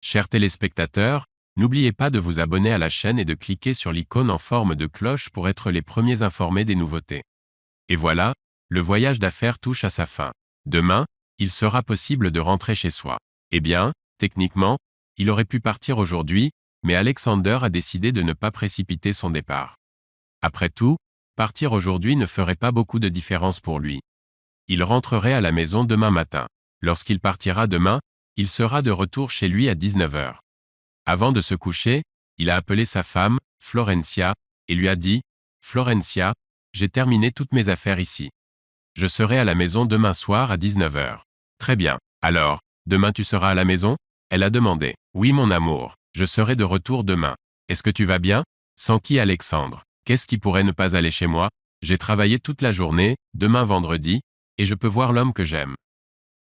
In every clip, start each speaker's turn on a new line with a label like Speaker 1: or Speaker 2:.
Speaker 1: Chers téléspectateurs, n'oubliez pas de vous abonner à la chaîne et de cliquer sur l'icône en forme de cloche pour être les premiers informés des nouveautés. Et voilà, le voyage d'affaires touche à sa fin. Demain, il sera possible de rentrer chez soi. Eh bien, techniquement, il aurait pu partir aujourd'hui, mais Alexander a décidé de ne pas précipiter son départ. Après tout, partir aujourd'hui ne ferait pas beaucoup de différence pour lui. Il rentrerait à la maison demain matin. Lorsqu'il partira demain, il sera de retour chez lui à 19 h. Avant de se coucher, il a appelé sa femme, Florencia, et lui a dit « Florencia, j'ai terminé toutes mes affaires ici. Je serai à la maison demain soir à 19 h. Très bien. Alors, demain tu seras à la maison ?» Elle a demandé. « Oui mon amour, je serai de retour demain. Est-ce que tu vas bien ?» S'enquit Alexandre. « Qu'est-ce qui pourrait ne pas aller chez moi? J'ai travaillé toute la journée, demain vendredi, et je peux voir l'homme que j'aime. »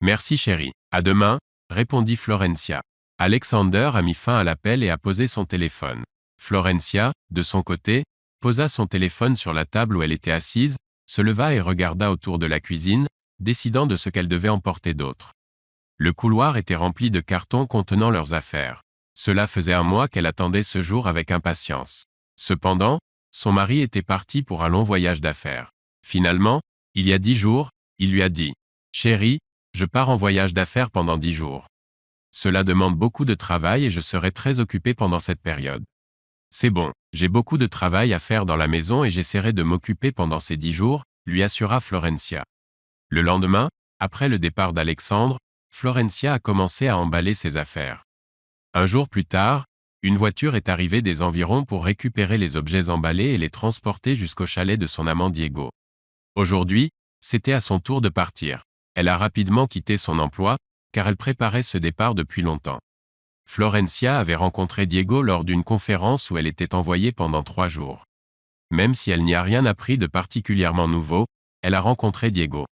Speaker 1: Merci chérie. À demain, répondit Florencia. Alexander a mis fin à l'appel et a posé son téléphone. Florencia, de son côté, posa son téléphone sur la table où elle était assise, se leva et regarda autour de la cuisine, décidant de ce qu'elle devait emporter d'autre. Le couloir était rempli de cartons contenant leurs affaires. Cela faisait un mois qu'elle attendait ce jour avec impatience. Cependant, son mari était parti pour un long voyage d'affaires. Finalement, il y a 10 jours, il lui a dit « Chérie, je pars en voyage d'affaires pendant 10 jours. Cela demande beaucoup de travail et je serai très occupé pendant cette période. C'est bon, j'ai beaucoup de travail à faire dans la maison et j'essaierai de m'occuper pendant ces 10 jours, lui assura Florencia. Le lendemain, après le départ d'Alexandre, Florencia a commencé à emballer ses affaires. Un jour plus tard, une voiture est arrivée des environs pour récupérer les objets emballés et les transporter jusqu'au chalet de son amant Diego. Aujourd'hui, c'était à son tour de partir. Elle a rapidement quitté son emploi, car elle préparait ce départ depuis longtemps. Florencia avait rencontré Diego lors d'une conférence où elle était envoyée pendant 3 jours. Même si elle n'y a rien appris de particulièrement nouveau, elle a rencontré Diego.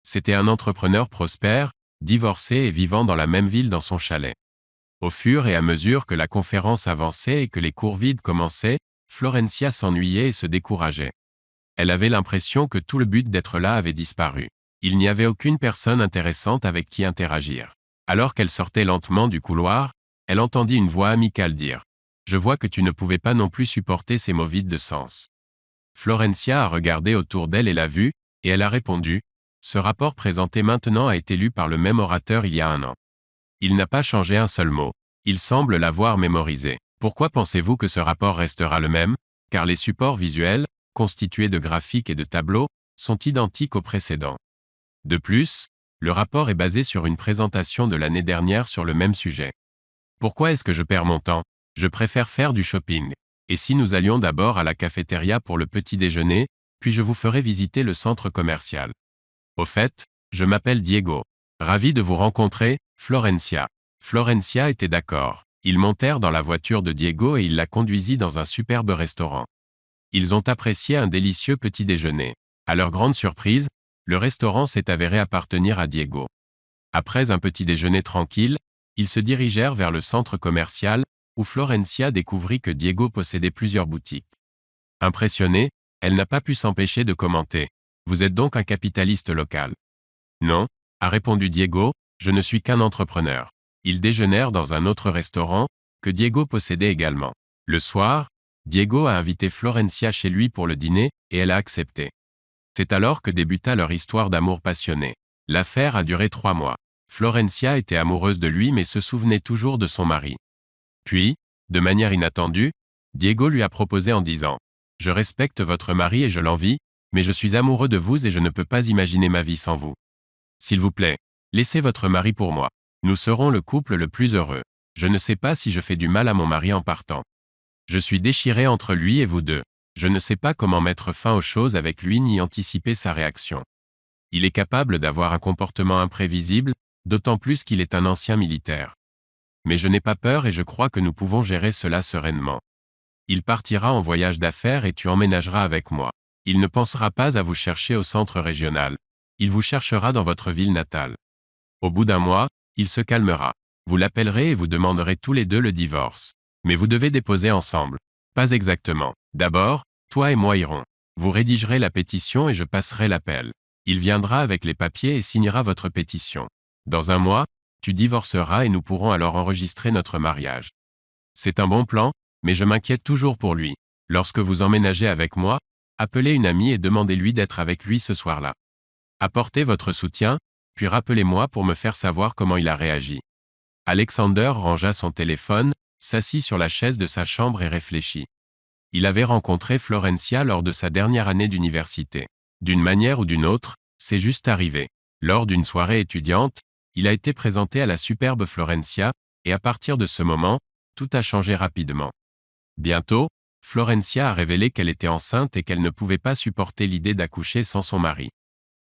Speaker 1: C'était un entrepreneur prospère, divorcé et vivant dans la même ville dans son chalet. Au fur et à mesure que la conférence avançait et que les cours vides commençaient, Florencia s'ennuyait et se décourageait. Elle avait l'impression que tout le but d'être là avait disparu. Il n'y avait aucune personne intéressante avec qui interagir. Alors qu'elle sortait lentement du couloir, elle entendit une voix amicale dire « Je vois que tu ne pouvais pas non plus supporter ces mots vides de sens. » Florencia a regardé autour d'elle et l'a vu, et elle a répondu « Ce rapport présenté maintenant a été lu par le même orateur il y a 1 an. Il n'a pas changé un seul mot. Il semble l'avoir mémorisé. Pourquoi pensez-vous que ce rapport restera le même? Car les supports visuels, constitués de graphiques et de tableaux, sont identiques aux précédents. De plus, le rapport est basé sur une présentation de l'année dernière sur le même sujet. Pourquoi est-ce que je perds mon temps? Je préfère faire du shopping. Et si nous allions d'abord à la cafétéria pour le petit déjeuner, puis je vous ferai visiter le centre commercial. Au fait, je m'appelle Diego. Ravi de vous rencontrer, Florencia. Florencia était d'accord. Ils montèrent dans la voiture de Diego et il la conduisit dans un superbe restaurant. Ils ont apprécié un délicieux petit déjeuner. À leur grande surprise, le restaurant s'est avéré appartenir à Diego. Après un petit déjeuner tranquille, ils se dirigèrent vers le centre commercial, où Florencia découvrit que Diego possédait plusieurs boutiques. Impressionnée, elle n'a pas pu s'empêcher de commenter. « Vous êtes donc un capitaliste local ?» « Non, » a répondu Diego, « je ne suis qu'un entrepreneur. » Ils déjeunèrent dans un autre restaurant, que Diego possédait également. Le soir, Diego a invité Florencia chez lui pour le dîner, et elle a accepté. C'est alors que débuta leur histoire d'amour passionné. L'affaire a duré 3 mois. Florencia était amoureuse de lui mais se souvenait toujours de son mari. Puis, de manière inattendue, Diego lui a proposé en disant « Je respecte votre mari et je l'envie, mais je suis amoureux de vous et je ne peux pas imaginer ma vie sans vous. S'il vous plaît, laissez votre mari pour moi. Nous serons le couple le plus heureux. Je ne sais pas si je fais du mal à mon mari en partant. Je suis déchiré entre lui et vous deux. Je ne sais pas comment mettre fin aux choses avec lui ni anticiper sa réaction. Il est capable d'avoir un comportement imprévisible, d'autant plus qu'il est un ancien militaire. Mais je n'ai pas peur et je crois que nous pouvons gérer cela sereinement. Il partira en voyage d'affaires et tu emménageras avec moi. Il ne pensera pas à vous chercher au centre régional. Il vous cherchera dans votre ville natale. Au bout d'1 mois, il se calmera. Vous l'appellerez et vous demanderez tous les deux le divorce. Mais vous devez déposer ensemble. Pas exactement. D'abord, toi et moi irons. Vous rédigerez la pétition et je passerai l'appel. Il viendra avec les papiers et signera votre pétition. Dans 1 mois, tu divorceras et nous pourrons alors enregistrer notre mariage. C'est un bon plan, mais je m'inquiète toujours pour lui. Lorsque vous emménagez avec moi, appelez une amie et demandez-lui d'être avec lui ce soir-là. Apportez votre soutien, puis rappelez-moi pour me faire savoir comment il a réagi. Alexander rangea son téléphone, s'assit sur la chaise de sa chambre et réfléchit. Il avait rencontré Florencia lors de sa dernière année d'université. D'une manière ou d'une autre, c'est juste arrivé. Lors d'une soirée étudiante, il a été présenté à la superbe Florencia, et à partir de ce moment, tout a changé rapidement. Bientôt, Florencia a révélé qu'elle était enceinte et qu'elle ne pouvait pas supporter l'idée d'accoucher sans son mari.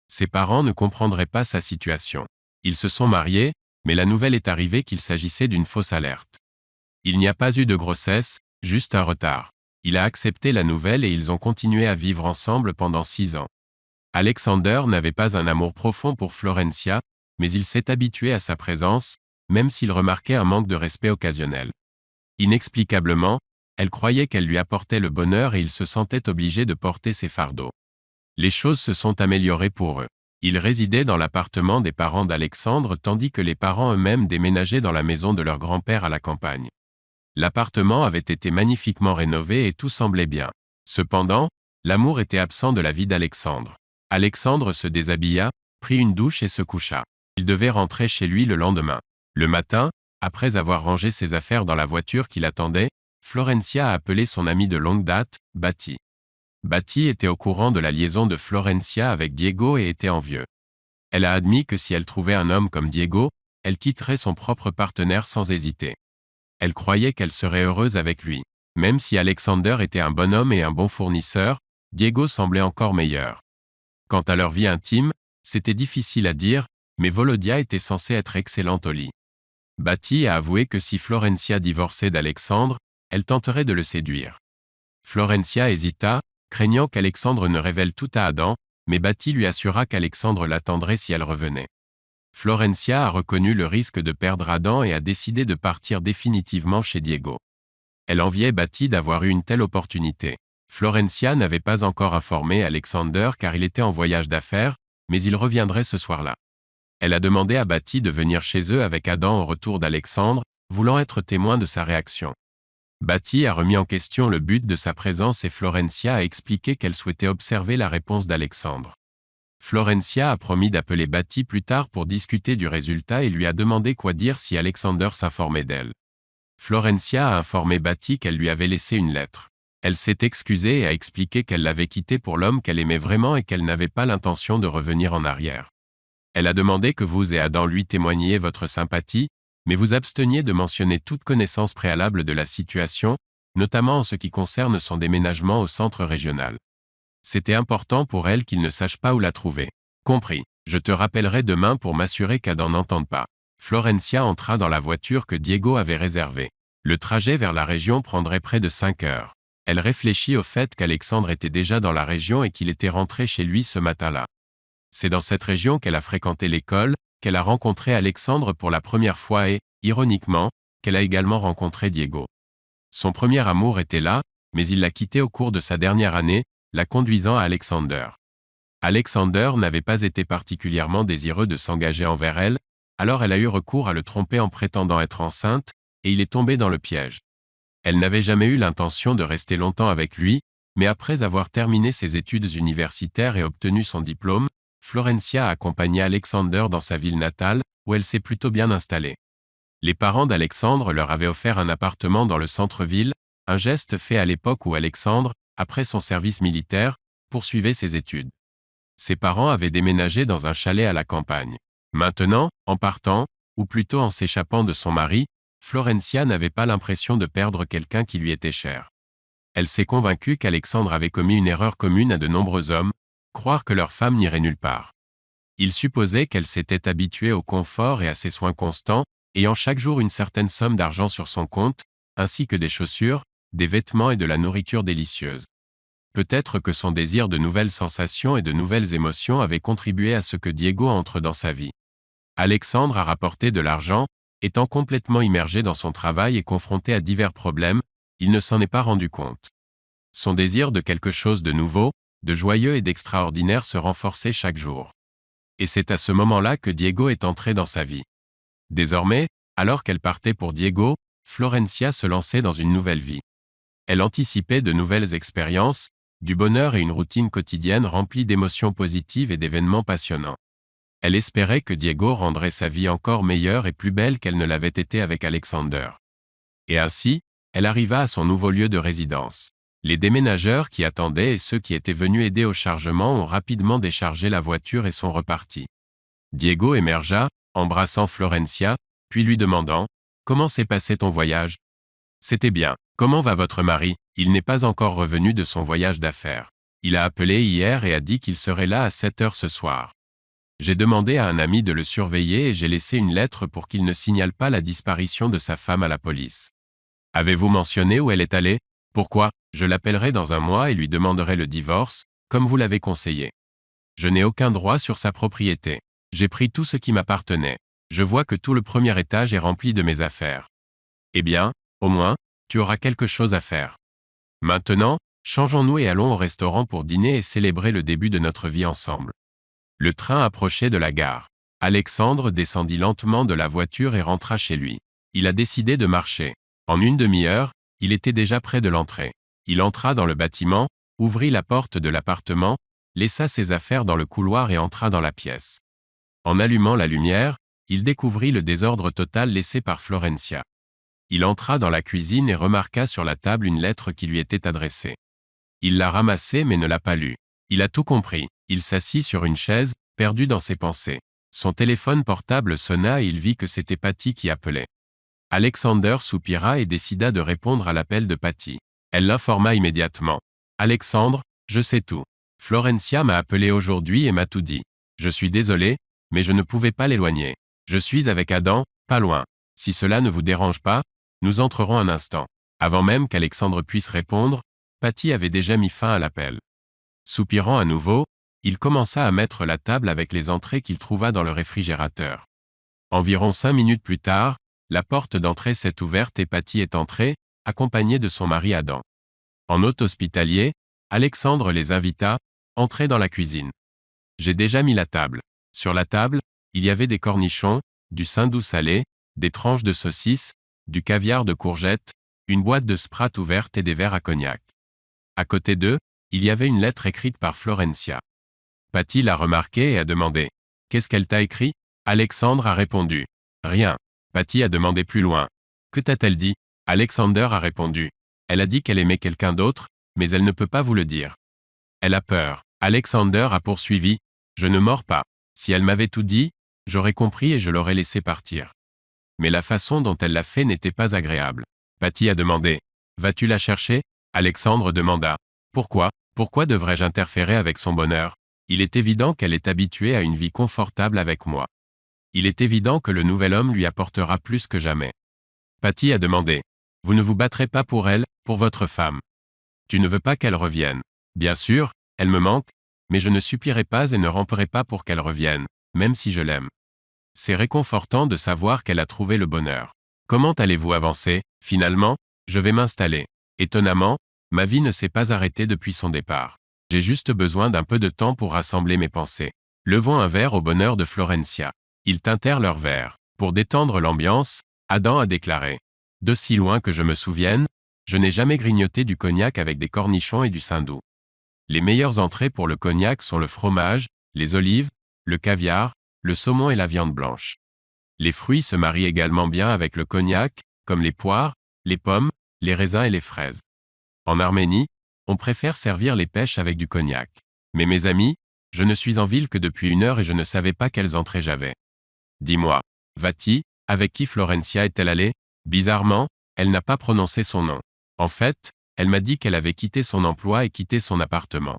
Speaker 1: Ses parents ne comprendraient pas sa situation. Ils se sont mariés, mais la nouvelle est arrivée qu'il s'agissait d'une fausse alerte. Il n'y a pas eu de grossesse, juste un retard. Il a accepté la nouvelle et ils ont continué à vivre ensemble pendant 6 ans. Alexander n'avait pas un amour profond pour Florencia, mais il s'est habitué à sa présence, même s'il remarquait un manque de respect occasionnel. Inexplicablement, elle croyait qu'elle lui apportait le bonheur et il se sentait obligé de porter ses fardeaux. Les choses se sont améliorées pour eux. Ils résidaient dans l'appartement des parents d'Alexandre tandis que les parents eux-mêmes déménageaient dans la maison de leur grand-père à la campagne. L'appartement avait été magnifiquement rénové et tout semblait bien. Cependant, l'amour était absent de la vie d'Alexandre. Alexandre se déshabilla, prit une douche et se coucha. Il devait rentrer chez lui le lendemain. Le matin, après avoir rangé ses affaires dans la voiture qui l'attendait, Florencia a appelé son ami de longue date, Batty. Batty était au courant de la liaison de Florencia avec Diego et était envieux. Elle a admis que si elle trouvait un homme comme Diego, elle quitterait son propre partenaire sans hésiter. Elle croyait qu'elle serait heureuse avec lui. Même si Alexander était un bon homme et un bon fournisseur, Diego semblait encore meilleur. Quant à leur vie intime, c'était difficile à dire, mais Volodia était censée être excellente au lit. Batty a avoué que si Florencia divorçait d'Alexandre, elle tenterait de le séduire. Florencia hésita, craignant qu'Alexandre ne révèle tout à Adam, mais Batty lui assura qu'Alexandre l'attendrait si elle revenait. Florencia a reconnu le risque de perdre Adam et a décidé de partir définitivement chez Diego. Elle enviait Batty d'avoir eu une telle opportunité. Florencia n'avait pas encore informé Alexander car il était en voyage d'affaires, mais il reviendrait ce soir-là. Elle a demandé à Batty de venir chez eux avec Adam au retour d'Alexandre, voulant être témoin de sa réaction. Batty a remis en question le but de sa présence et Florencia a expliqué qu'elle souhaitait observer la réponse d'Alexandre. Florencia a promis d'appeler Batty plus tard pour discuter du résultat et lui a demandé quoi dire si Alexander s'informait d'elle. Florencia a informé Batty qu'elle lui avait laissé une lettre. Elle s'est excusée et a expliqué qu'elle l'avait quitté pour l'homme qu'elle aimait vraiment et qu'elle n'avait pas l'intention de revenir en arrière. Elle a demandé que vous et Adam lui témoigniez votre sympathie, mais vous absteniez de mentionner toute connaissance préalable de la situation, notamment en ce qui concerne son déménagement au centre régional. C'était important pour elle qu'il ne sache pas où la trouver. Compris. Je te rappellerai demain pour m'assurer qu'Adam n'entende pas. Florencia entra dans la voiture que Diego avait réservée. Le trajet vers la région prendrait près de 5 heures. Elle réfléchit au fait qu'Alexandre était déjà dans la région et qu'il était rentré chez lui ce matin-là. C'est dans cette région qu'elle a fréquenté l'école, qu'elle a rencontré Alexandre pour la première fois et, ironiquement, qu'elle a également rencontré Diego. Son premier amour était là, mais il l'a quitté au cours de sa dernière année, la conduisant à Alexander. Alexander n'avait pas été particulièrement désireux de s'engager envers elle, alors elle a eu recours à le tromper en prétendant être enceinte, et il est tombé dans le piège. Elle n'avait jamais eu l'intention de rester longtemps avec lui, mais après avoir terminé ses études universitaires et obtenu son diplôme, Florencia a accompagné Alexander dans sa ville natale, où elle s'est plutôt bien installée. Les parents d'Alexandre leur avaient offert un appartement dans le centre-ville, un geste fait à l'époque où Alexandre, après son service militaire, poursuivait ses études. Ses parents avaient déménagé dans un chalet à la campagne. Maintenant, en partant, ou plutôt en s'échappant de son mari, Florencia n'avait pas l'impression de perdre quelqu'un qui lui était cher. Elle s'est convaincue qu'Alexandre avait commis une erreur commune à de nombreux hommes, croire que leur femme n'irait nulle part. Il supposait qu'elle s'était habituée au confort et à ses soins constants, ayant chaque jour une certaine somme d'argent sur son compte, ainsi que des chaussures, des vêtements et de la nourriture délicieuse. Peut-être que son désir de nouvelles sensations et de nouvelles émotions avait contribué à ce que Diego entre dans sa vie. Alexandre a rapporté de l'argent, étant complètement immergé dans son travail et confronté à divers problèmes, il ne s'en est pas rendu compte. Son désir de quelque chose de nouveau, de joyeux et d'extraordinaire se renforçait chaque jour. Et c'est à ce moment-là que Diego est entré dans sa vie. Désormais, alors qu'elle partait pour Diego, Florencia se lançait dans une nouvelle vie. Elle anticipait de nouvelles expériences, du bonheur et une routine quotidienne remplie d'émotions positives et d'événements passionnants. Elle espérait que Diego rendrait sa vie encore meilleure et plus belle qu'elle ne l'avait été avec Alexander. Et ainsi, elle arriva à son nouveau lieu de résidence. Les déménageurs qui attendaient et ceux qui étaient venus aider au chargement ont rapidement déchargé la voiture et sont repartis. Diego émergea, embrassant Florencia, puis lui demandant « Comment s'est passé ton voyage ?»« C'était bien. Comment va votre mari ? Il n'est pas encore revenu de son voyage d'affaires. Il a appelé hier et a dit qu'il serait là à 7 heures ce soir. J'ai demandé à un ami de le surveiller et j'ai laissé une lettre pour qu'il ne signale pas la disparition de sa femme à la police. Avez-vous mentionné où elle est allée ? Pourquoi ? Je l'appellerai dans un mois et lui demanderai le divorce, comme vous l'avez conseillé. Je n'ai aucun droit sur sa propriété. J'ai pris tout ce qui m'appartenait. Je vois que tout le premier étage est rempli de mes affaires. Eh bien, au moins, tu auras quelque chose à faire. Maintenant, changeons-nous et allons au restaurant pour dîner et célébrer le début de notre vie ensemble. Le train approchait de la gare. Alexandre descendit lentement de la voiture et rentra chez lui. Il a décidé de marcher. En une demi-heure, il était déjà près de l'entrée. Il entra dans le bâtiment, ouvrit la porte de l'appartement, laissa ses affaires dans le couloir et entra dans la pièce. En allumant la lumière, il découvrit le désordre total laissé par Florencia. Il entra dans la cuisine et remarqua sur la table une lettre qui lui était adressée. Il l'a ramassée mais ne l'a pas lue. Il a tout compris. Il s'assit sur une chaise, perdu dans ses pensées. Son téléphone portable sonna et il vit que c'était Patty qui appelait. Alexander soupira et décida de répondre à l'appel de Patty. Elle l'informa immédiatement. « Alexandre, je sais tout. Florencia m'a appelé aujourd'hui et m'a tout dit. Je suis désolé, mais je ne pouvais pas l'éloigner. Je suis avec Adam, pas loin. Si cela ne vous dérange pas, nous entrerons un instant. » Avant même qu'Alexandre puisse répondre, Patty avait déjà mis fin à l'appel. Soupirant à nouveau, il commença à mettre la table avec les entrées qu'il trouva dans le réfrigérateur. Environ 5 minutes plus tard, la porte d'entrée s'est ouverte et Patty est entrée, accompagnée de son mari Adam. En hôte hospitalier, Alexandre les invita, entrez dans la cuisine. J'ai déjà mis la table. Sur la table, il y avait des cornichons, du saindoux salé, des tranches de saucisses, du caviar de courgettes, une boîte de sprat ouverte et des verres à cognac. À côté d'eux, il y avait une lettre écrite par Florencia. Patty l'a remarqué et a demandé « Qu'est-ce qu'elle t'a écrit ?» Alexandre a répondu « Rien ». Patty a demandé plus loin « Que t'a-t-elle dit ?» Alexander a répondu « Elle a dit qu'elle aimait quelqu'un d'autre, mais elle ne peut pas vous le dire. Elle a peur. » Alexander a poursuivi « Je ne mords pas. Si elle m'avait tout dit, j'aurais compris et je l'aurais laissé partir. » Mais la façon dont elle l'a fait n'était pas agréable. Patty a demandé « Vas-tu la chercher ?» Alexandre demanda « Pourquoi ? Pourquoi devrais-je interférer avec son bonheur ? Il est évident qu'elle est habituée à une vie confortable avec moi. Il est évident que le nouvel homme lui apportera plus que jamais. » Patty a demandé « Vous ne vous battrez pas pour elle, pour votre femme. Tu ne veux pas qu'elle revienne. Bien sûr, elle me manque, mais je ne supplierai pas et ne ramperai pas pour qu'elle revienne, même si je l'aime. C'est réconfortant de savoir qu'elle a trouvé le bonheur. Comment allez-vous avancer ? Finalement, je vais m'installer. Étonnamment, ma vie ne s'est pas arrêtée depuis son départ. J'ai juste besoin d'un peu de temps pour rassembler mes pensées. Levons un verre au bonheur de Florencia. » Ils tintèrent leur verre. Pour détendre l'ambiance, Adam a déclaré « De si loin que je me souvienne, je n'ai jamais grignoté du cognac avec des cornichons et du saindoux. Les meilleures entrées pour le cognac sont le fromage, les olives, le caviar, le saumon et la viande blanche. Les fruits se marient également bien avec le cognac, comme les poires, les pommes, les raisins et les fraises. En Arménie, on préfère servir les pêches avec du cognac. Mais mes amis, je ne suis en ville que depuis 1 heure et je ne savais pas quelles entrées j'avais. Dis-moi, Vati, avec qui Florencia est-elle allée ? Bizarrement, elle n'a pas prononcé son nom. En fait, elle m'a dit qu'elle avait quitté son emploi et quitté son appartement.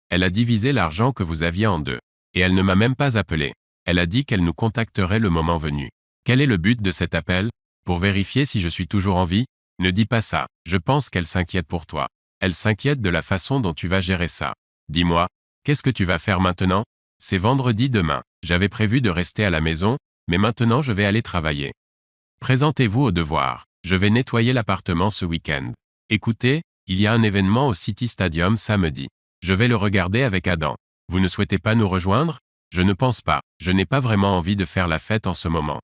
Speaker 1: Elle a divisé l'argent que vous aviez en 2. Et elle ne m'a même pas appelé. Elle a dit qu'elle nous contacterait le moment venu. Quel est le but de cet appel ? Pour vérifier si je suis toujours en vie ? Ne dis pas ça. Je pense qu'elle s'inquiète pour toi. Elle s'inquiète de la façon dont tu vas gérer ça. Dis-moi, qu'est-ce que tu vas faire maintenant ? C'est vendredi demain. J'avais prévu de rester à la maison, mais maintenant je vais aller travailler. Présentez-vous au devoir. Je vais nettoyer l'appartement ce week-end. Écoutez, il y a un événement au City Stadium samedi. Je vais le regarder avec Adam. Vous ne souhaitez pas nous rejoindre ? Je ne pense pas. Je n'ai pas vraiment envie de faire la fête en ce moment.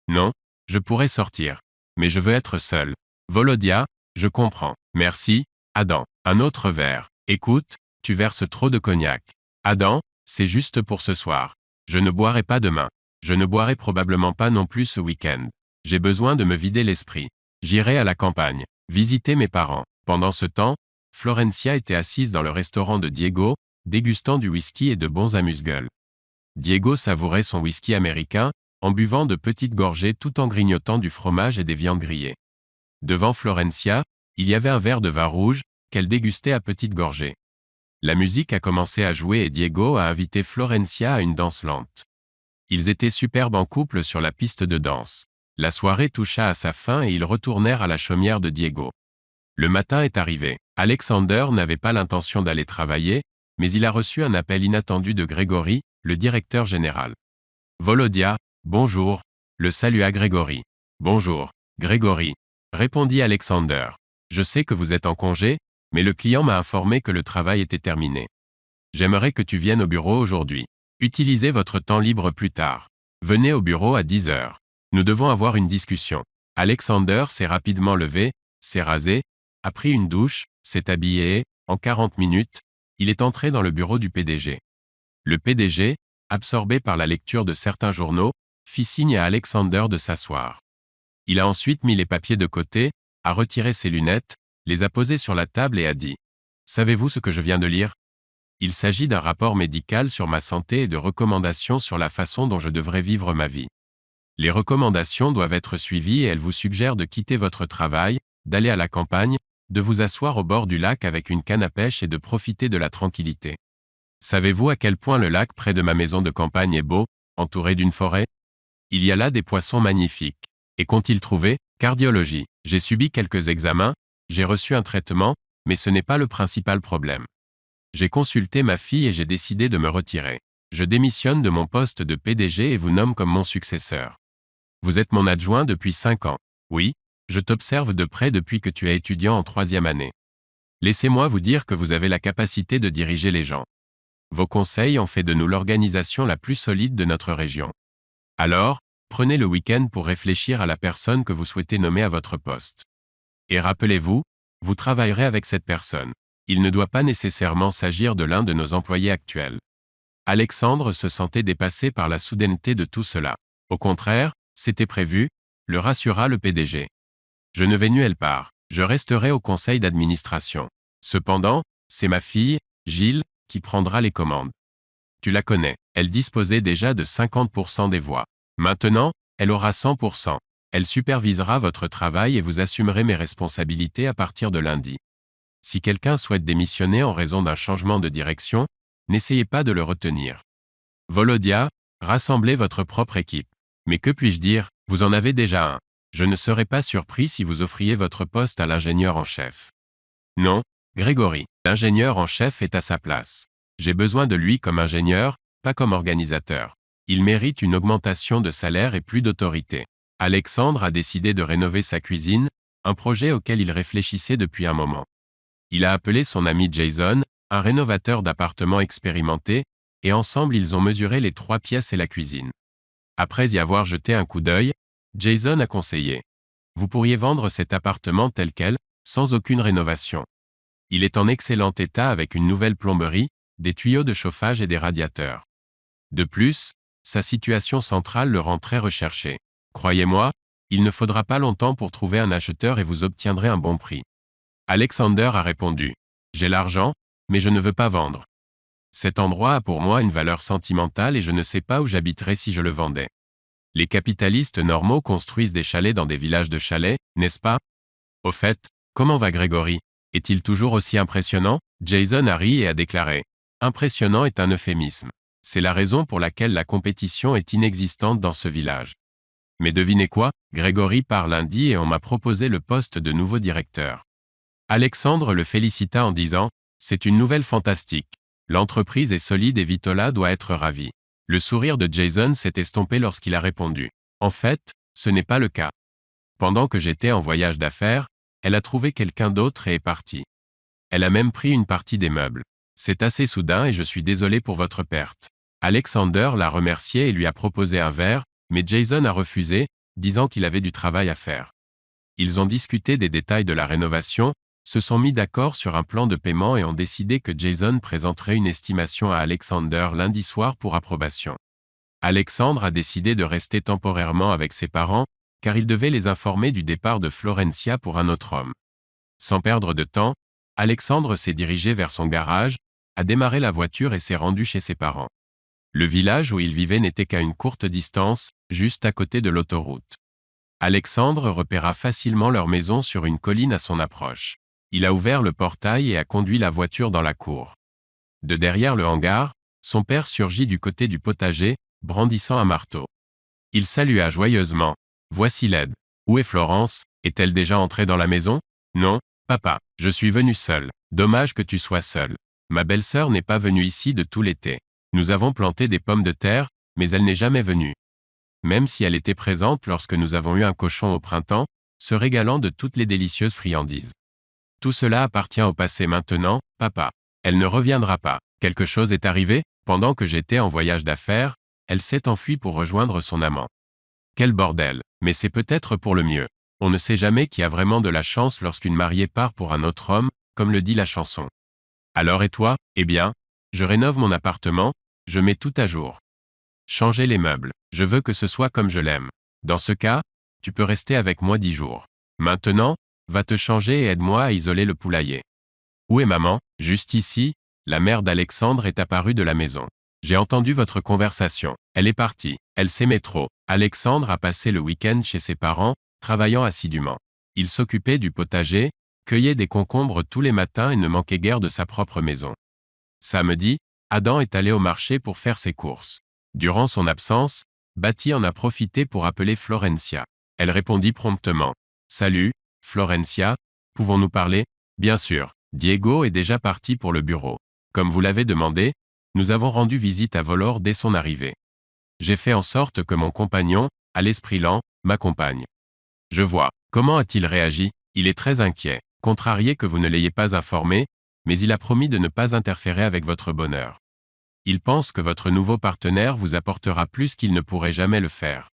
Speaker 1: Non, je pourrais sortir. Mais je veux être seul. Volodia, je comprends. Merci, Adam. Un autre verre. Écoute, tu verses trop de cognac. Adam, c'est juste pour ce soir. Je ne boirai pas demain. Je ne boirai probablement pas non plus ce week-end. J'ai besoin de me vider l'esprit. J'irai à la campagne, visiter mes parents. Pendant ce temps, Florencia était assise dans le restaurant de Diego, dégustant du whisky et de bons amuse-gueules. Diego savourait son whisky américain, en buvant de petites gorgées tout en grignotant du fromage et des viandes grillées. Devant Florencia, il y avait un verre de vin rouge, qu'elle dégustait à petites gorgées. La musique a commencé à jouer et Diego a invité Florencia à une danse lente. Ils étaient superbes en couple sur la piste de danse. La soirée toucha à sa fin et ils retournèrent à la chaumière de Diego. Le matin est arrivé. Alexander n'avait pas l'intention d'aller travailler, mais il a reçu un appel inattendu de Grégory, le directeur général. Volodia, bonjour, le salua Grégory. Bonjour, Grégory, répondit Alexander. Je sais que vous êtes en congé, mais le client m'a informé que le travail était terminé. J'aimerais que tu viennes au bureau aujourd'hui. Utilisez votre temps libre plus tard. Venez au bureau à 10 heures. Nous devons avoir une discussion. Alexander s'est rapidement levé, s'est rasé, a pris une douche, s'est habillé et, en 40 minutes, il est entré dans le bureau du PDG. Le PDG, absorbé par la lecture de certains journaux, fit signe à Alexander de s'asseoir. Il a ensuite mis les papiers de côté, a retiré ses lunettes, les a posés sur la table et a dit « Savez-vous ce que je viens de lire ? Il s'agit d'un rapport médical sur ma santé et de recommandations sur la façon dont je devrais vivre ma vie. Les recommandations doivent être suivies et elles vous suggèrent de quitter votre travail, d'aller à la campagne, de vous asseoir au bord du lac avec une canne à pêche et de profiter de la tranquillité. Savez-vous à quel point le lac près de ma maison de campagne est beau, entouré d'une forêt ? Il y a là des poissons magnifiques. Et qu'ont-ils trouvé ? Cardiologie. J'ai subi quelques examens, j'ai reçu un traitement, mais ce n'est pas le principal problème. J'ai consulté ma fille et j'ai décidé de me retirer. Je démissionne de mon poste de PDG et vous nomme comme mon successeur. Vous êtes mon adjoint depuis 5 ans. Oui, je t'observe de près depuis que tu es étudiant en 3e année. Laissez-moi vous dire que vous avez la capacité de diriger les gens. Vos conseils ont fait de nous l'organisation la plus solide de notre région. Alors, prenez le week-end pour réfléchir à la personne que vous souhaitez nommer à votre poste. Et rappelez-vous, vous travaillerez avec cette personne. Il ne doit pas nécessairement s'agir de l'un de nos employés actuels. Alexandre se sentait dépassé par la soudaineté de tout cela. Au contraire, c'était prévu, le rassura le PDG. Je ne vais nulle part, je resterai au conseil d'administration. Cependant, c'est ma fille, Gilles, qui prendra les commandes. Tu la connais, elle disposait déjà de 50% des voix. Maintenant, elle aura 100%. Elle supervisera votre travail et vous assumerez mes responsabilités à partir de lundi. Si quelqu'un souhaite démissionner en raison d'un changement de direction, n'essayez pas de le retenir. Volodia, rassemblez votre propre équipe. Mais que puis-je dire, vous en avez déjà un. Je ne serais pas surpris si vous offriez votre poste à l'ingénieur en chef. Non, Grégory, l'ingénieur en chef est à sa place. J'ai besoin de lui comme ingénieur, pas comme organisateur. Il mérite une augmentation de salaire et plus d'autorité. Alexandre a décidé de rénover sa cuisine, un projet auquel il réfléchissait depuis un moment. Il a appelé son ami Jason, un rénovateur d'appartements expérimenté, et ensemble ils ont mesuré les 3 pièces et la cuisine. Après y avoir jeté un coup d'œil, Jason a conseillé. Vous pourriez vendre cet appartement tel quel, sans aucune rénovation. Il est en excellent état avec une nouvelle plomberie, des tuyaux de chauffage et des radiateurs. De plus, sa situation centrale le rend très recherché. Croyez-moi, il ne faudra pas longtemps pour trouver un acheteur et vous obtiendrez un bon prix. Alexander a répondu. J'ai l'argent, mais je ne veux pas vendre. Cet endroit a pour moi une valeur sentimentale et je ne sais pas où j'habiterais si je le vendais. Les capitalistes normaux construisent des chalets dans des villages de chalets, n'est-ce pas ? Au fait, comment va Grégory ? Est-il toujours aussi impressionnant ? Jason a ri et a déclaré. Impressionnant est un euphémisme. C'est la raison pour laquelle la compétition est inexistante dans ce village. Mais devinez quoi ? Grégory part lundi et on m'a proposé le poste de nouveau directeur. Alexandre le félicita en disant « C'est une nouvelle fantastique. L'entreprise est solide et Vitola doit être ravi. » Le sourire de Jason s'est estompé lorsqu'il a répondu « En fait, ce n'est pas le cas. Pendant que j'étais en voyage d'affaires, elle a trouvé quelqu'un d'autre et est partie. Elle a même pris une partie des meubles. C'est assez soudain et je suis désolé pour votre perte. » Alexander l'a remercié et lui a proposé un verre, mais Jason a refusé, disant qu'il avait du travail à faire. Ils ont discuté des détails de la rénovation, se sont mis d'accord sur un plan de paiement et ont décidé que Jason présenterait une estimation à Alexander lundi soir pour approbation. Alexandre a décidé de rester temporairement avec ses parents, car il devait les informer du départ de Florencia pour un autre homme. Sans perdre de temps, Alexandre s'est dirigé vers son garage, a démarré la voiture et s'est rendu chez ses parents. Le village où il vivait n'était qu'à une courte distance, juste à côté de l'autoroute. Alexandre repéra facilement leur maison sur une colline à son approche. Il a ouvert le portail et a conduit la voiture dans la cour. De derrière le hangar, son père surgit du côté du potager, brandissant un marteau. Il salua joyeusement. « Voici l'aide. Où est Florence? Est-elle déjà entrée dans la maison? » « Non, papa, je suis venu seul. Dommage que tu sois seul. Ma belle-sœur n'est pas venue ici de tout l'été. Nous avons planté des pommes de terre, mais elle n'est jamais venue. Même si elle était présente lorsque nous avons eu un cochon au printemps, se régalant de toutes les délicieuses friandises. Tout cela appartient au passé maintenant, papa. Elle ne reviendra pas. Quelque chose est arrivé? Pendant que j'étais en voyage d'affaires, elle s'est enfuie pour rejoindre son amant. Quel bordel, mais c'est peut-être pour le mieux. On ne sait jamais qui a vraiment de la chance lorsqu'une mariée part pour un autre homme, comme le dit la chanson. Alors et toi? Eh bien, je rénove mon appartement, je mets tout à jour. Changer les meubles, je veux que ce soit comme je l'aime. Dans ce cas, tu peux rester avec moi 10 jours. Maintenant, va te changer et aide-moi à isoler le poulailler. Où est maman? Juste ici, la mère d'Alexandre est apparue de la maison. J'ai entendu votre conversation. Elle est partie. Elle s'aimait trop. Alexandre a passé le week-end chez ses parents, travaillant assidûment. Il s'occupait du potager, cueillait des concombres tous les matins et ne manquait guère de sa propre maison. Samedi, Adam est allé au marché pour faire ses courses. Durant son absence, Betty en a profité pour appeler Florencia. Elle répondit promptement. « Salut, Florencia, pouvons-nous parler? » Bien sûr, Diego est déjà parti pour le bureau. Comme vous l'avez demandé, nous avons rendu visite à Volor dès son arrivée. J'ai fait en sorte que mon compagnon, à l'esprit lent, m'accompagne. Je vois. Comment a-t-il réagi? Il est très inquiet, contrarié que vous ne l'ayez pas informé, mais il a promis de ne pas interférer avec votre bonheur. Il pense que votre nouveau partenaire vous apportera plus qu'il ne pourrait jamais le faire.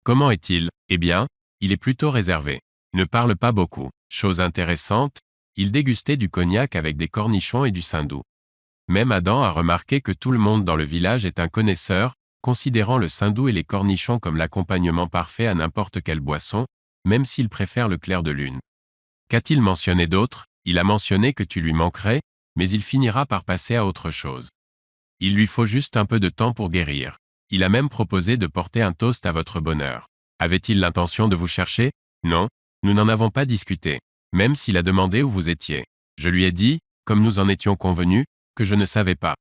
Speaker 1: Comment est-il? Eh bien, il est plutôt réservé. Ne parle pas beaucoup. Chose intéressante, il dégustait du cognac avec des cornichons et du saindoux. Même Adam a remarqué que tout le monde dans le village est un connaisseur, considérant le saindoux et les cornichons comme l'accompagnement parfait à n'importe quelle boisson, même s'il préfère le clair de lune. Qu'a-t-il mentionné d'autre? Il a mentionné que tu lui manquerais, mais il finira par passer à autre chose. Il lui faut juste un peu de temps pour guérir. Il a même proposé de porter un toast à votre bonheur. Avait-il l'intention de vous chercher? Non, nous n'en avons pas discuté. Même s'il a demandé où vous étiez. Je lui ai dit, comme nous en étions convenus, que je ne savais pas.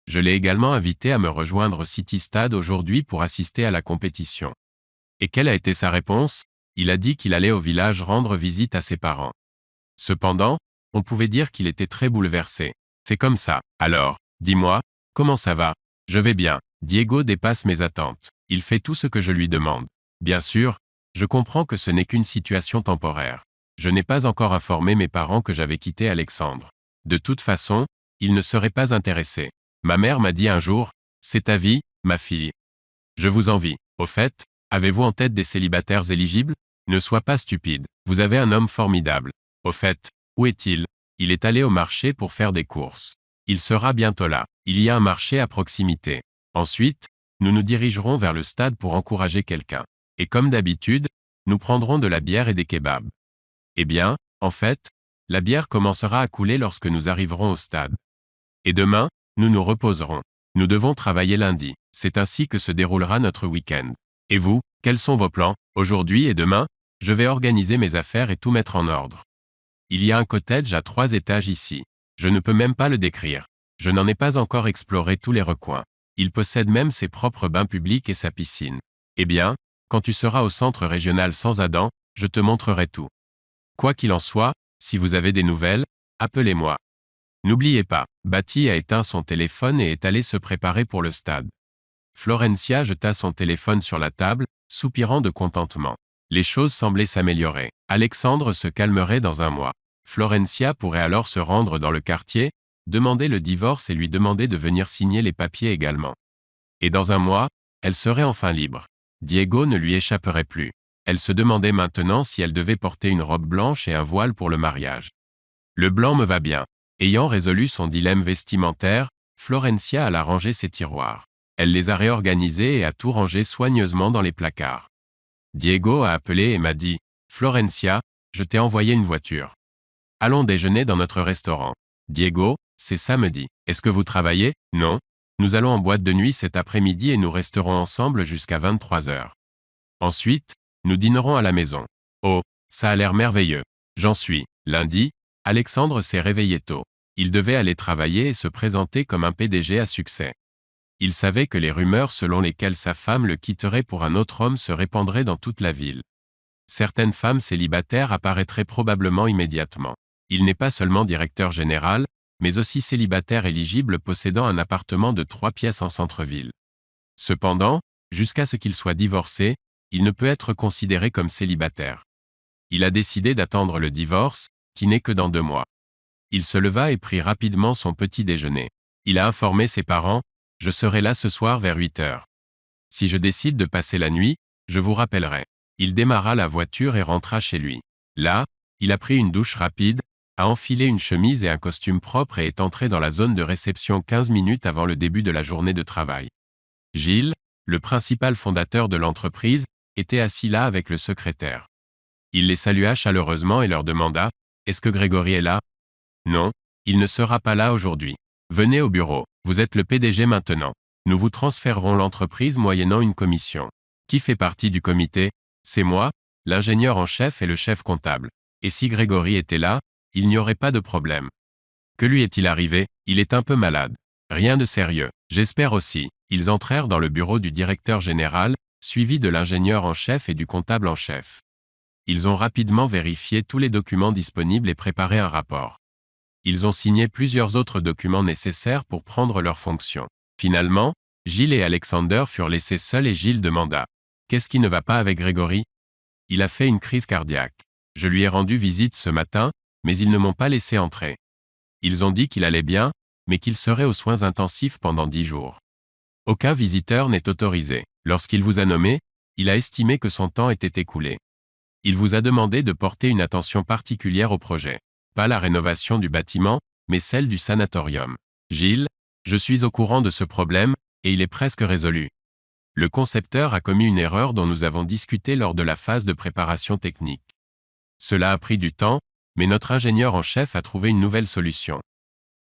Speaker 1: Je l'ai également invité à me rejoindre au City Stade aujourd'hui pour assister à la compétition. Et quelle a été sa réponse? Il a dit qu'il allait au village rendre visite à ses parents. Cependant, on pouvait dire qu'il était très bouleversé. C'est comme ça. Alors, dis-moi, comment ça va? Je vais bien. Diego dépasse mes attentes. Il fait tout ce que je lui demande. Bien sûr, je comprends que ce n'est qu'une situation temporaire. Je n'ai pas encore informé mes parents que j'avais quitté Alexandre. De toute façon, ils ne seraient pas intéressés. Ma mère m'a dit un jour, « C'est ta vie, ma fille. Je vous envie. Au fait, avez-vous en tête des célibataires éligibles? Ne sois pas stupide. Vous avez un homme formidable. Au fait, où est-il? Il est allé au marché pour faire des courses. Il sera bientôt là. Il y a un marché à proximité. Ensuite, nous nous dirigerons vers le stade pour encourager quelqu'un. Et comme d'habitude, nous prendrons de la bière et des kebabs. Eh bien, en fait, la bière commencera à couler lorsque nous arriverons au stade. Et demain, nous nous reposerons. Nous devons travailler lundi. C'est ainsi que se déroulera notre week-end. Et vous, quels sont vos plans? Aujourd'hui et demain, je vais organiser mes affaires et tout mettre en ordre. Il y a un cottage à 3 étages ici. Je ne peux même pas le décrire. Je n'en ai pas encore exploré tous les recoins. Il possède même ses propres bains publics et sa piscine. Eh bien, quand tu seras au centre régional sans Adam, je te montrerai tout. Quoi qu'il en soit, si vous avez des nouvelles, appelez-moi. N'oubliez pas, Betty a éteint son téléphone et est allée se préparer pour le stade. Florencia jeta son téléphone sur la table, soupirant de contentement. Les choses semblaient s'améliorer. Alexandre se calmerait dans un mois. Florencia pourrait alors se rendre dans le quartier, demander le divorce et lui demander de venir signer les papiers également. Et dans un mois, elle serait enfin libre. Diego ne lui échapperait plus. Elle se demandait maintenant si elle devait porter une robe blanche et un voile pour le mariage. Le blanc me va bien. Ayant résolu son dilemme vestimentaire, Florencia alla ranger ses tiroirs. Elle les a réorganisés et a tout rangé soigneusement dans les placards. Diego a appelé et m'a dit « Florencia, je t'ai envoyé une voiture. Allons déjeuner dans notre restaurant. » Diego, c'est samedi. Est-ce que vous travaillez? Non. Nous allons en boîte de nuit cet après-midi et nous resterons ensemble jusqu'à 23 heures. Ensuite, nous dînerons à la maison. Oh, ça a l'air merveilleux. J'en suis. Lundi, Alexandre s'est réveillé tôt. Il devait aller travailler et se présenter comme un PDG à succès. Il savait que les rumeurs selon lesquelles sa femme le quitterait pour un autre homme se répandraient dans toute la ville. Certaines femmes célibataires apparaîtraient probablement immédiatement. Il n'est pas seulement directeur général, mais aussi célibataire éligible possédant un appartement de 3 pièces en centre-ville. Cependant, jusqu'à ce qu'il soit divorcé, il ne peut être considéré comme célibataire. Il a décidé d'attendre le divorce, qui n'est que dans 2 mois. Il se leva et prit rapidement son petit déjeuner. Il a informé ses parents, « Je serai là ce soir vers 8 heures. Si je décide de passer la nuit, je vous rappellerai. » Il démarra la voiture et rentra chez lui. Là, il a pris une douche rapide, a enfilé une chemise et un costume propre et est entré dans la zone de réception 15 minutes avant le début de la journée de travail. Gilles, le principal fondateur de l'entreprise, était assis là avec le secrétaire. Il les salua chaleureusement et leur demanda « Est-ce que Grégory est là? » Non, il ne sera pas là aujourd'hui. Venez au bureau, vous êtes le PDG maintenant. Nous vous transférerons l'entreprise moyennant une commission. Qui fait partie du comité? C'est moi, l'ingénieur en chef et le chef comptable. Et si Grégory était là, il n'y aurait pas de problème. Que lui est-il arrivé? Il est un peu malade. Rien de sérieux. J'espère aussi. Ils entrèrent dans le bureau du directeur général, suivi de l'ingénieur en chef et du comptable en chef. Ils ont rapidement vérifié tous les documents disponibles et préparé un rapport. Ils ont signé plusieurs autres documents nécessaires pour prendre leurs fonctions. Finalement, Gilles et Alexander furent laissés seuls et Gilles demanda « Qu'est-ce qui ne va pas avec Grégory? Il a fait une crise cardiaque. Je lui ai rendu visite ce matin, mais ils ne m'ont pas laissé entrer. Ils ont dit qu'il allait bien, mais qu'il serait aux soins intensifs pendant 10 jours. Aucun visiteur n'est autorisé. Lorsqu'il vous a nommé, il a estimé que son temps était écoulé. Il vous a demandé de porter une attention particulière au projet. Pas la rénovation du bâtiment, mais celle du sanatorium. Gilles, je suis au courant de ce problème, et il est presque résolu. Le concepteur a commis une erreur dont nous avons discuté lors de la phase de préparation technique. Cela a pris du temps, mais notre ingénieur en chef a trouvé une nouvelle solution.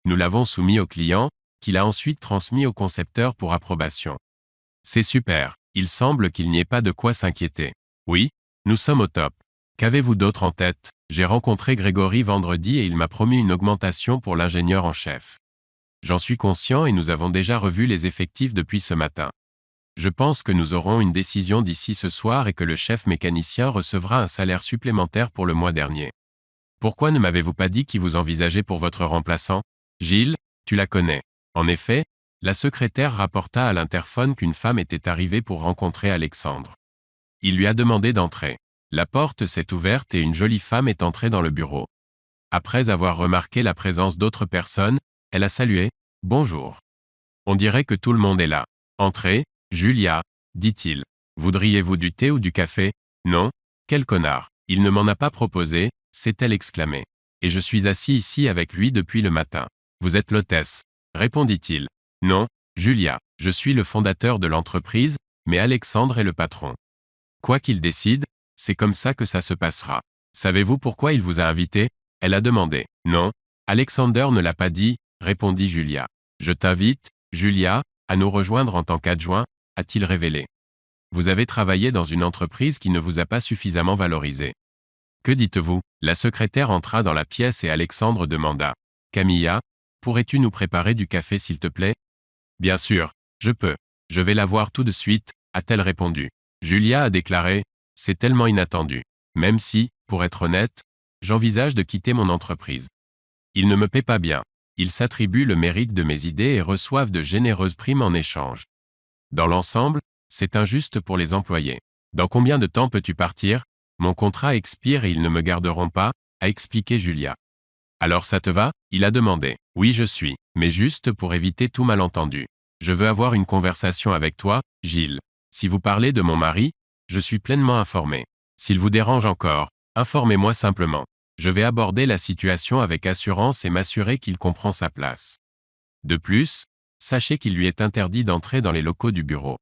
Speaker 1: Nous l'avons soumis au client, qui l'a ensuite transmis au concepteur pour approbation. C'est super, il semble qu'il n'y ait pas de quoi s'inquiéter. Oui, nous sommes au top. Qu'avez-vous d'autre en tête? J'ai rencontré Grégory vendredi et il m'a promis une augmentation pour l'ingénieur en chef. J'en suis conscient et nous avons déjà revu les effectifs depuis ce matin. Je pense que nous aurons une décision d'ici ce soir et que le chef mécanicien recevra un salaire supplémentaire pour le mois dernier. Pourquoi ne m'avez-vous pas dit qui vous envisagez pour votre remplaçant? Gilles, tu la connais. En effet, la secrétaire rapporta à l'interphone qu'une femme était arrivée pour rencontrer Alexandre. Il lui a demandé d'entrer. La porte s'est ouverte et une jolie femme est entrée dans le bureau. Après avoir remarqué la présence d'autres personnes, elle a salué « Bonjour ». On dirait que tout le monde est là. « Entrez, Julia », dit-il. « Voudriez-vous du thé ou du café? » Non? Quel connard. Il ne m'en a pas proposé, s'est-elle exclamée. Et je suis assis ici avec lui depuis le matin. Vous êtes l'hôtesse, répondit-il. Non, Julia, je suis le fondateur de l'entreprise, mais Alexandre est le patron. Quoi qu'il décide, c'est comme ça que ça se passera. Savez-vous pourquoi il vous a invité? Elle a demandé. Non, Alexander ne l'a pas dit, répondit Julia. Je t'invite, Julia, à nous rejoindre en tant qu'adjoint, a-t-il révélé. Vous avez travaillé dans une entreprise qui ne vous a pas suffisamment valorisé. Que dites-vous? La secrétaire entra dans la pièce et Alexandre demanda. Camilla, pourrais-tu nous préparer du café s'il te plaît? Bien sûr, je peux. Je vais la voir tout de suite, a-t-elle répondu. Julia a déclaré, c'est tellement inattendu. Même si, pour être honnête, j'envisage de quitter mon entreprise. Ils ne me paient pas bien. Ils s'attribuent le mérite de mes idées et reçoivent de généreuses primes en échange. Dans l'ensemble, c'est injuste pour les employés. Dans combien de temps peux-tu partir? Mon contrat expire et ils ne me garderont pas, a expliqué Julia. Alors ça te va? Il a demandé. Oui, je suis, mais juste pour éviter tout malentendu. Je veux avoir une conversation avec toi, Gilles. Si vous parlez de mon mari, je suis pleinement informé. S'il vous dérange encore, informez-moi simplement. Je vais aborder la situation avec assurance et m'assurer qu'il comprend sa place. De plus, sachez qu'il lui est interdit d'entrer dans les locaux du bureau.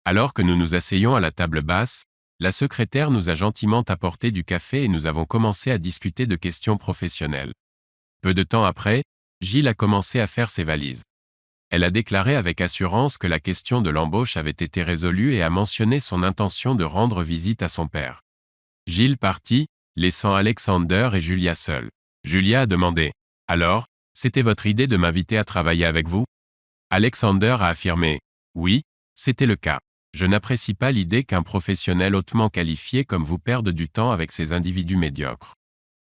Speaker 1: Alors que nous nous asseyons à la table basse, la secrétaire nous a gentiment apporté du café et nous avons commencé à discuter de questions professionnelles. Peu de temps après, Gilles a commencé à faire ses valises. Elle a déclaré avec assurance que la question de l'embauche avait été résolue et a mentionné son intention de rendre visite à son père. Gilles partit, laissant Alexander et Julia seuls. Julia a demandé « Alors, c'était votre idée de m'inviter à travailler avec vous ?» Alexander a affirmé « Oui, c'était le cas. Je n'apprécie pas l'idée qu'un professionnel hautement qualifié comme vous perde du temps avec ces individus médiocres.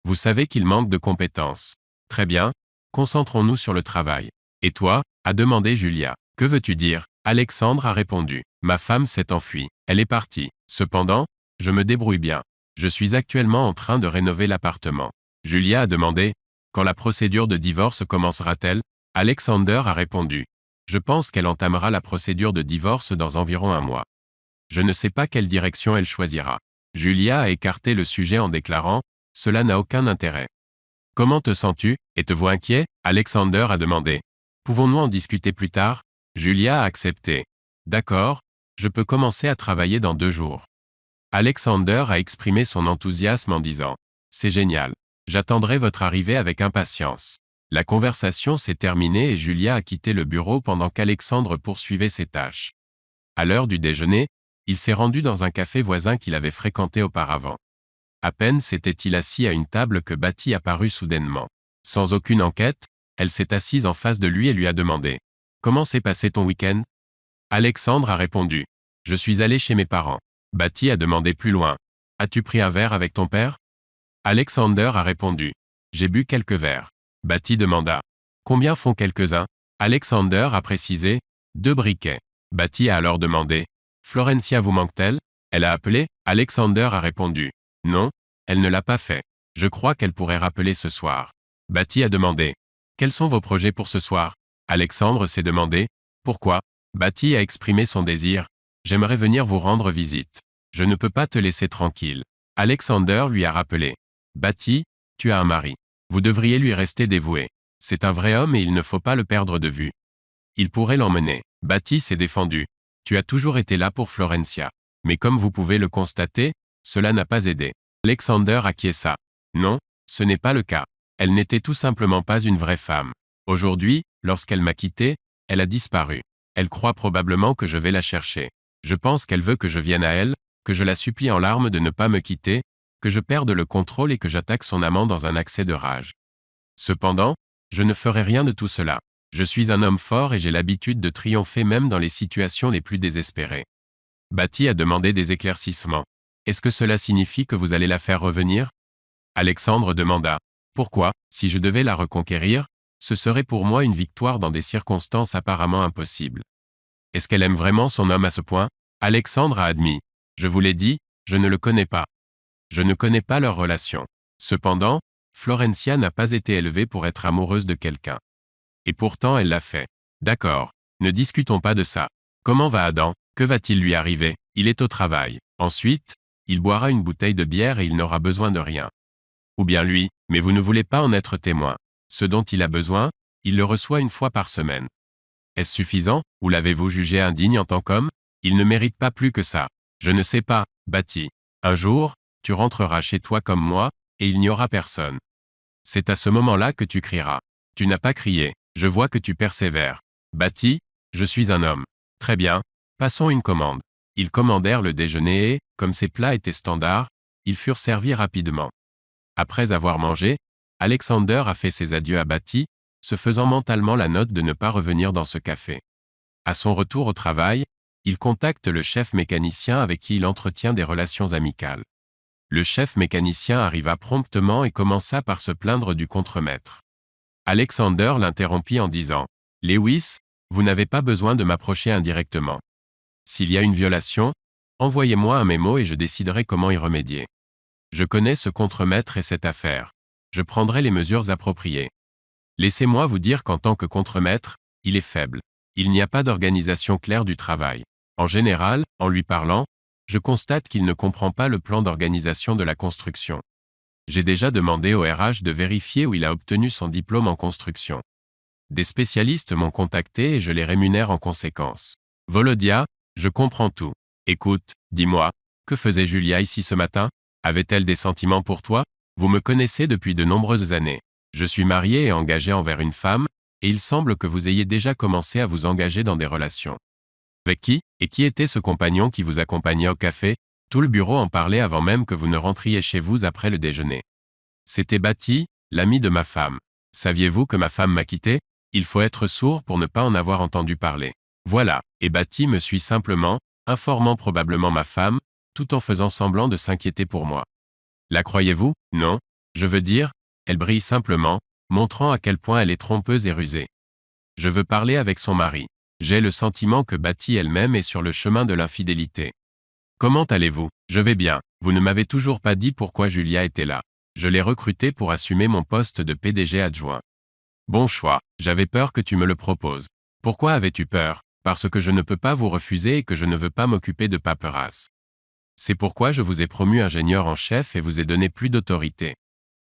Speaker 1: Vous savez qu'ils manquent de compétences. Très bien, concentrons-nous sur le travail. Et toi ?» a demandé Julia. « Que veux-tu dire ?» Alexandre a répondu. « Ma femme s'est enfuie. Elle est partie. Cependant, je me débrouille bien. Je suis actuellement en train de rénover l'appartement. » Julia a demandé. « Quand la procédure de divorce commencera-t-elle ?» Alexander a répondu. « Je pense qu'elle entamera la procédure de divorce dans environ 1 mois. Je ne sais pas quelle direction elle choisira. » Julia a écarté le sujet en déclarant « Cela n'a aucun intérêt. » « Comment te sens-tu? Êtes-vous inquiet ?» Alexander a demandé. « Pouvons-nous en discuter plus tard ?» Julia a accepté. « D'accord, je peux commencer à travailler dans 2 jours. » Alexander a exprimé son enthousiasme en disant « C'est génial. J'attendrai votre arrivée avec impatience. » La conversation s'est terminée et Julia a quitté le bureau pendant qu'Alexandre poursuivait ses tâches. À l'heure du déjeuner, il s'est rendu dans un café voisin qu'il avait fréquenté auparavant. À peine s'était-il assis à une table que Betty apparut soudainement. Sans aucune enquête, elle s'est assise en face de lui et lui a demandé « Comment s'est passé ton week-end ?» Alexandre a répondu « Je suis allé chez mes parents. » Betty a demandé plus loin « As-tu pris un verre avec ton père ?» Alexander a répondu « J'ai bu quelques verres. » Betty demanda « Combien font quelques-uns ?» Alexander a précisé « 2 briquets. » Betty a alors demandé « Florencia vous manque-t-elle ?» Elle a appelé, Alexander a répondu « Non, elle ne l'a pas fait. Je crois qu'elle pourrait rappeler ce soir. » Betty a demandé « Quels sont vos projets pour ce soir ?» Alexandre s'est demandé « Pourquoi ?» Betty a exprimé son désir « J'aimerais venir vous rendre visite. Je ne peux pas te laisser tranquille. » Alexander lui a rappelé « Betty, tu as un mari. Vous devriez lui rester dévoué. C'est un vrai homme et il ne faut pas le perdre de vue. Il pourrait l'emmener. » Betty s'est défendue. « Tu as toujours été là pour Florencia. Mais comme vous pouvez le constater, cela n'a pas aidé. » Alexander acquiesça. « Non, ce n'est pas le cas. Elle n'était tout simplement pas une vraie femme. Aujourd'hui, lorsqu'elle m'a quitté, elle a disparu. Elle croit probablement que je vais la chercher. Je pense qu'elle veut que je vienne à elle, que je la supplie en larmes de ne pas me quitter, que je perde le contrôle et que j'attaque son amant dans un accès de rage. Cependant, je ne ferai rien de tout cela. Je suis un homme fort et j'ai l'habitude de triompher même dans les situations les plus désespérées. » Betty a demandé des éclaircissements. « Est-ce que cela signifie que vous allez la faire revenir ?» Alexandre demanda. « Pourquoi, si je devais la reconquérir, ce serait pour moi une victoire dans des circonstances apparemment impossibles. Est-ce qu'elle aime vraiment son homme à ce point ?» Alexandre a admis. « Je vous l'ai dit, je ne le connais pas. Je ne connais pas leur relation. Cependant, Florencia n'a pas été élevée pour être amoureuse de quelqu'un. Et pourtant elle l'a fait. D'accord, ne discutons pas de ça. Comment va Adam? Que va-t-il lui arriver? Il est au travail. Ensuite, il boira une bouteille de bière et il n'aura besoin de rien. Ou bien lui, mais vous ne voulez pas en être témoin. Ce dont il a besoin, il le reçoit 1 fois par semaine. Est-ce suffisant, ou l'avez-vous jugé indigne en tant qu'homme? Il ne mérite pas plus que ça. Je ne sais pas, Betty. Un jour, tu rentreras chez toi comme moi, et il n'y aura personne. C'est à ce moment-là que tu crieras. Tu n'as pas crié, je vois que tu persévères. Betty, je suis un homme. Très bien, passons une commande. Ils commandèrent le déjeuner et, comme ces plats étaient standards, ils furent servis rapidement. Après avoir mangé, Alexander a fait ses adieux à Betty, se faisant mentalement la note de ne pas revenir dans ce café. À son retour au travail, il contacte le chef mécanicien avec qui il entretient des relations amicales. Le chef mécanicien arriva promptement et commença par se plaindre du contremaître. Alexander l'interrompit en disant « Lewis, vous n'avez pas besoin de m'approcher indirectement. S'il y a une violation, envoyez-moi un mémo et je déciderai comment y remédier. Je connais ce contremaître et cette affaire. Je prendrai les mesures appropriées. Laissez-moi vous dire qu'en tant que contremaître, il est faible. Il n'y a pas d'organisation claire du travail. En général, en lui parlant, je constate qu'il ne comprend pas le plan d'organisation de la construction. J'ai déjà demandé au RH de vérifier où il a obtenu son diplôme en construction. Des spécialistes m'ont contacté et je les rémunère en conséquence. Volodia, je comprends tout. Écoute, dis-moi, que faisait Julia ici ce matin? Avait-elle des sentiments pour toi? Vous me connaissez depuis de nombreuses années. Je suis marié et engagé envers une femme, et il semble que vous ayez déjà commencé à vous engager dans des relations. Avec qui? Et qui était ce compagnon qui vous accompagnait au café? Tout le bureau en parlait avant même que vous ne rentriez chez vous après le déjeuner. C'était Bati, l'ami de ma femme. Saviez-vous que ma femme m'a quitté? Il faut être sourd pour ne pas en avoir entendu parler. Voilà, et Bati me suit simplement, informant probablement ma femme, tout en faisant semblant de s'inquiéter pour moi. La croyez-vous? Non. Je veux dire, elle brille simplement, montrant à quel point elle est trompeuse et rusée. Je veux parler avec son mari. J'ai le sentiment que Bati elle-même est sur le chemin de l'infidélité. Comment allez-vous? Je vais bien. Vous ne m'avez toujours pas dit pourquoi Julia était là. Je l'ai recrutée pour assumer mon poste de PDG adjoint. Bon choix, j'avais peur que tu me le proposes. Pourquoi avais-tu peur? Parce que je ne peux pas vous refuser et que je ne veux pas m'occuper de paperasse. C'est pourquoi je vous ai promu ingénieur en chef et vous ai donné plus d'autorité.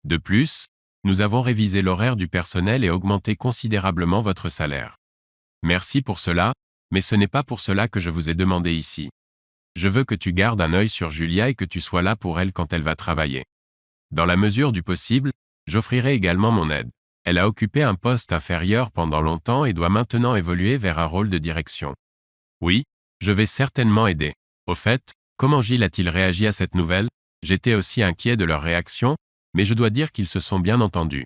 Speaker 1: De plus, nous avons révisé l'horaire du personnel et augmenté considérablement votre salaire. Merci pour cela, mais ce n'est pas pour cela que je vous ai demandé ici. Je veux que tu gardes un œil sur Julia et que tu sois là pour elle quand elle va travailler. Dans la mesure du possible, j'offrirai également mon aide. Elle a occupé un poste inférieur pendant longtemps et doit maintenant évoluer vers un rôle de direction. Oui, je vais certainement aider. Au fait, comment Gilles a-t-il réagi à cette nouvelle? J'étais aussi inquiet de leur réaction, mais je dois dire qu'ils se sont bien entendus.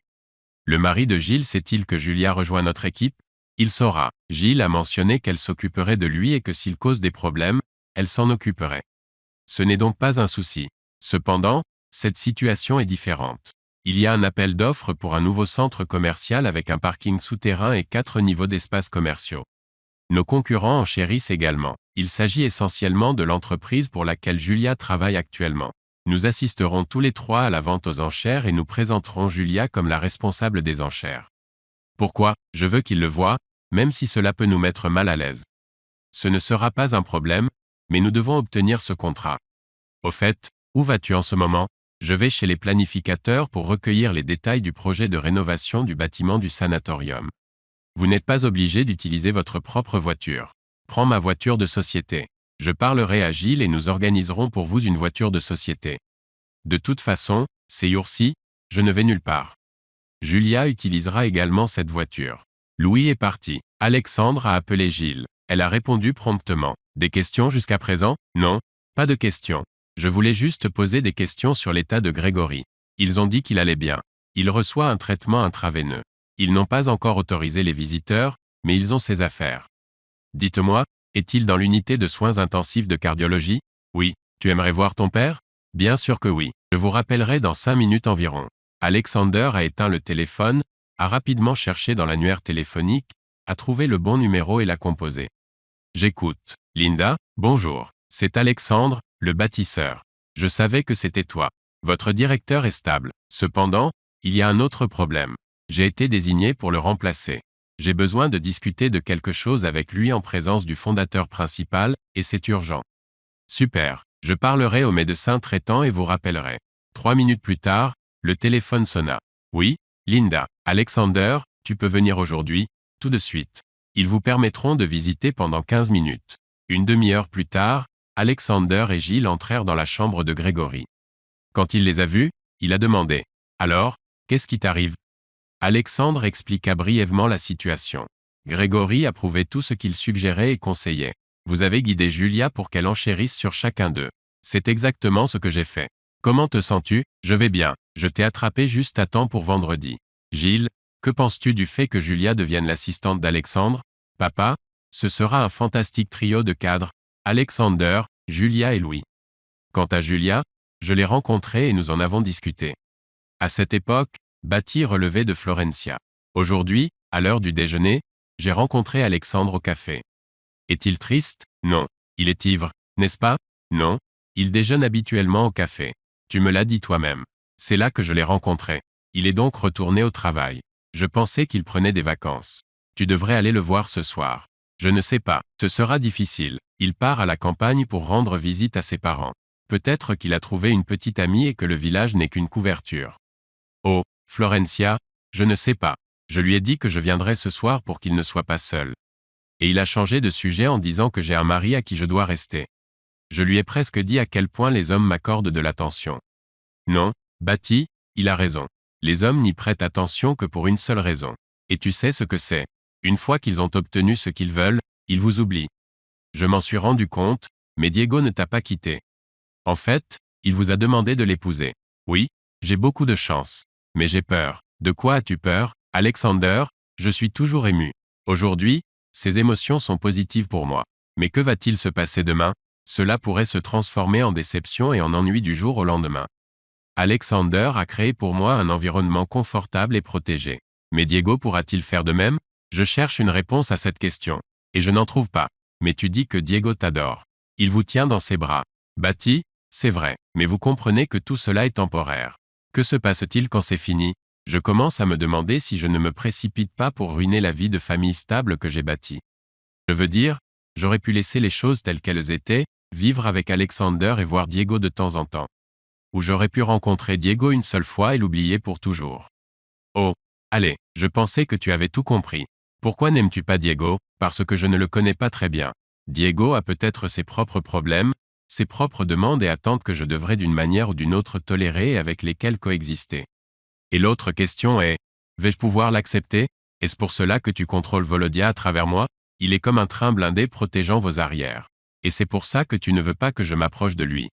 Speaker 1: Le mari de Gilles sait-il que Julia rejoint notre équipe? Il saura. Gilles a mentionné qu'elle s'occuperait de lui et que s'il cause des problèmes, elle s'en occuperait. Ce n'est donc pas un souci. Cependant, cette situation est différente. Il y a un appel d'offres pour un nouveau centre commercial avec un parking souterrain et 4 niveaux d'espaces commerciaux. Nos concurrents en chérissent également. Il s'agit essentiellement de l'entreprise pour laquelle Julia travaille actuellement. Nous assisterons tous les trois à la vente aux enchères et nous présenterons Julia comme la responsable des enchères. Pourquoi? Je veux qu'il le voie, même si cela peut nous mettre mal à l'aise. Ce ne sera pas un problème, mais nous devons obtenir ce contrat. Au fait, où vas-tu en ce moment? Je vais chez les planificateurs pour recueillir les détails du projet de rénovation du bâtiment du sanatorium. Vous n'êtes pas obligé d'utiliser votre propre voiture. Prends ma voiture de société. Je parlerai à Gilles et nous organiserons pour vous une voiture de société. De toute façon, ces jours-ci, je ne vais nulle part. Julia utilisera également cette voiture. Louis est parti. Alexandre a appelé Gilles. Elle a répondu promptement. Des questions jusqu'à présent? Non, pas de questions. Je voulais juste poser des questions sur l'état de Grégory. Ils ont dit qu'il allait bien. Il reçoit un traitement intraveineux. Ils n'ont pas encore autorisé les visiteurs, mais ils ont ses affaires. Dites-moi, est-il dans l'unité de soins intensifs de cardiologie? Oui. Tu aimerais voir ton père? Bien sûr que oui. Je vous rappellerai dans 5 minutes environ. Alexander a éteint le téléphone, a rapidement cherché dans l'annuaire téléphonique, a trouvé le bon numéro et l'a composé. J'écoute. Linda, bonjour. C'est Alexandre, le bâtisseur. Je savais que c'était toi. Votre directeur est stable. Cependant, il y a un autre problème. J'ai été désigné pour le remplacer. J'ai besoin de discuter de quelque chose avec lui en présence du fondateur principal, et c'est urgent. Super. Je parlerai au médecin traitant et vous rappellerai. 3 minutes plus tard, le téléphone sonna. Oui, Linda. Alexander, tu peux venir aujourd'hui, tout de suite. Ils vous permettront de visiter pendant 15 minutes. Une demi-heure plus tard, Alexander et Gilles entrèrent dans la chambre de Grégory. Quand il les a vus, il a demandé. Alors, qu'est-ce qui t'arrive? Alexandre expliqua brièvement la situation. Grégory approuvait tout ce qu'il suggérait et conseillait. Vous avez guidé Julia pour qu'elle enchérisse sur chacun d'eux. C'est exactement ce que j'ai fait. Comment te sens-tu? Je vais bien. Je t'ai attrapé juste à temps pour vendredi. Gilles, que penses-tu du fait que Julia devienne l'assistante d'Alexandre? Papa, ce sera un fantastique trio de cadres. Alexander, Julia et Louis. Quant à Julia, je l'ai rencontrée et nous en avons discuté. À cette époque, Bati relevait de Florencia. Aujourd'hui, à l'heure du déjeuner, j'ai rencontré Alexandre au café. Est-il triste? Non. Il est ivre, n'est-ce pas? Non. Il déjeune habituellement au café. Tu me l'as dit toi-même. C'est là que je l'ai rencontré. Il est donc retourné au travail. Je pensais qu'il prenait des vacances. Tu devrais aller le voir ce soir. Je ne sais pas. Ce sera difficile. Il part à la campagne pour rendre visite à ses parents. Peut-être qu'il a trouvé une petite amie et que le village n'est qu'une couverture. Oh, Florencia, je ne sais pas. Je lui ai dit que je viendrais ce soir pour qu'il ne soit pas seul. Et il a changé de sujet en disant que j'ai un mari à qui je dois rester. Je lui ai presque dit à quel point les hommes m'accordent de l'attention. Non, Bati, il a raison. Les hommes n'y prêtent attention que pour une seule raison. Et tu sais ce que c'est. Une fois qu'ils ont obtenu ce qu'ils veulent, ils vous oublient. Je m'en suis rendu compte, mais Diego ne t'a pas quitté. En fait, il vous a demandé de l'épouser. Oui, j'ai beaucoup de chance. Mais j'ai peur. De quoi as-tu peur, Alexander? Je suis toujours ému. Aujourd'hui, ces émotions sont positives pour moi. Mais que va-t-il se passer demain? Cela pourrait se transformer en déception et en ennui du jour au lendemain. Alexander a créé pour moi un environnement confortable et protégé. Mais Diego pourra-t-il faire de même? Je cherche une réponse à cette question. Et je n'en trouve pas. Mais tu dis que Diego t'adore. Il vous tient dans ses bras. Bati, c'est vrai. Mais vous comprenez que tout cela est temporaire. Que se passe-t-il quand c'est fini? Je commence à me demander si je ne me précipite pas pour ruiner la vie de famille stable que j'ai bâtie. Je veux dire, j'aurais pu laisser les choses telles qu'elles étaient, vivre avec Alexander et voir Diego de temps en temps. Ou j'aurais pu rencontrer Diego une seule fois et l'oublier pour toujours. Oh, allez, je pensais que tu avais tout compris. Pourquoi n'aimes-tu pas Diego? Parce que je ne le connais pas très bien. Diego a peut-être ses propres problèmes, ses propres demandes et attentes que je devrais d'une manière ou d'une autre tolérer et avec lesquelles coexister. Et l'autre question est, vais-je pouvoir l'accepter? Est-ce pour cela que tu contrôles Volodia à travers moi? Il est comme un train blindé protégeant vos arrières. Et c'est pour ça que tu ne veux pas que je m'approche de lui.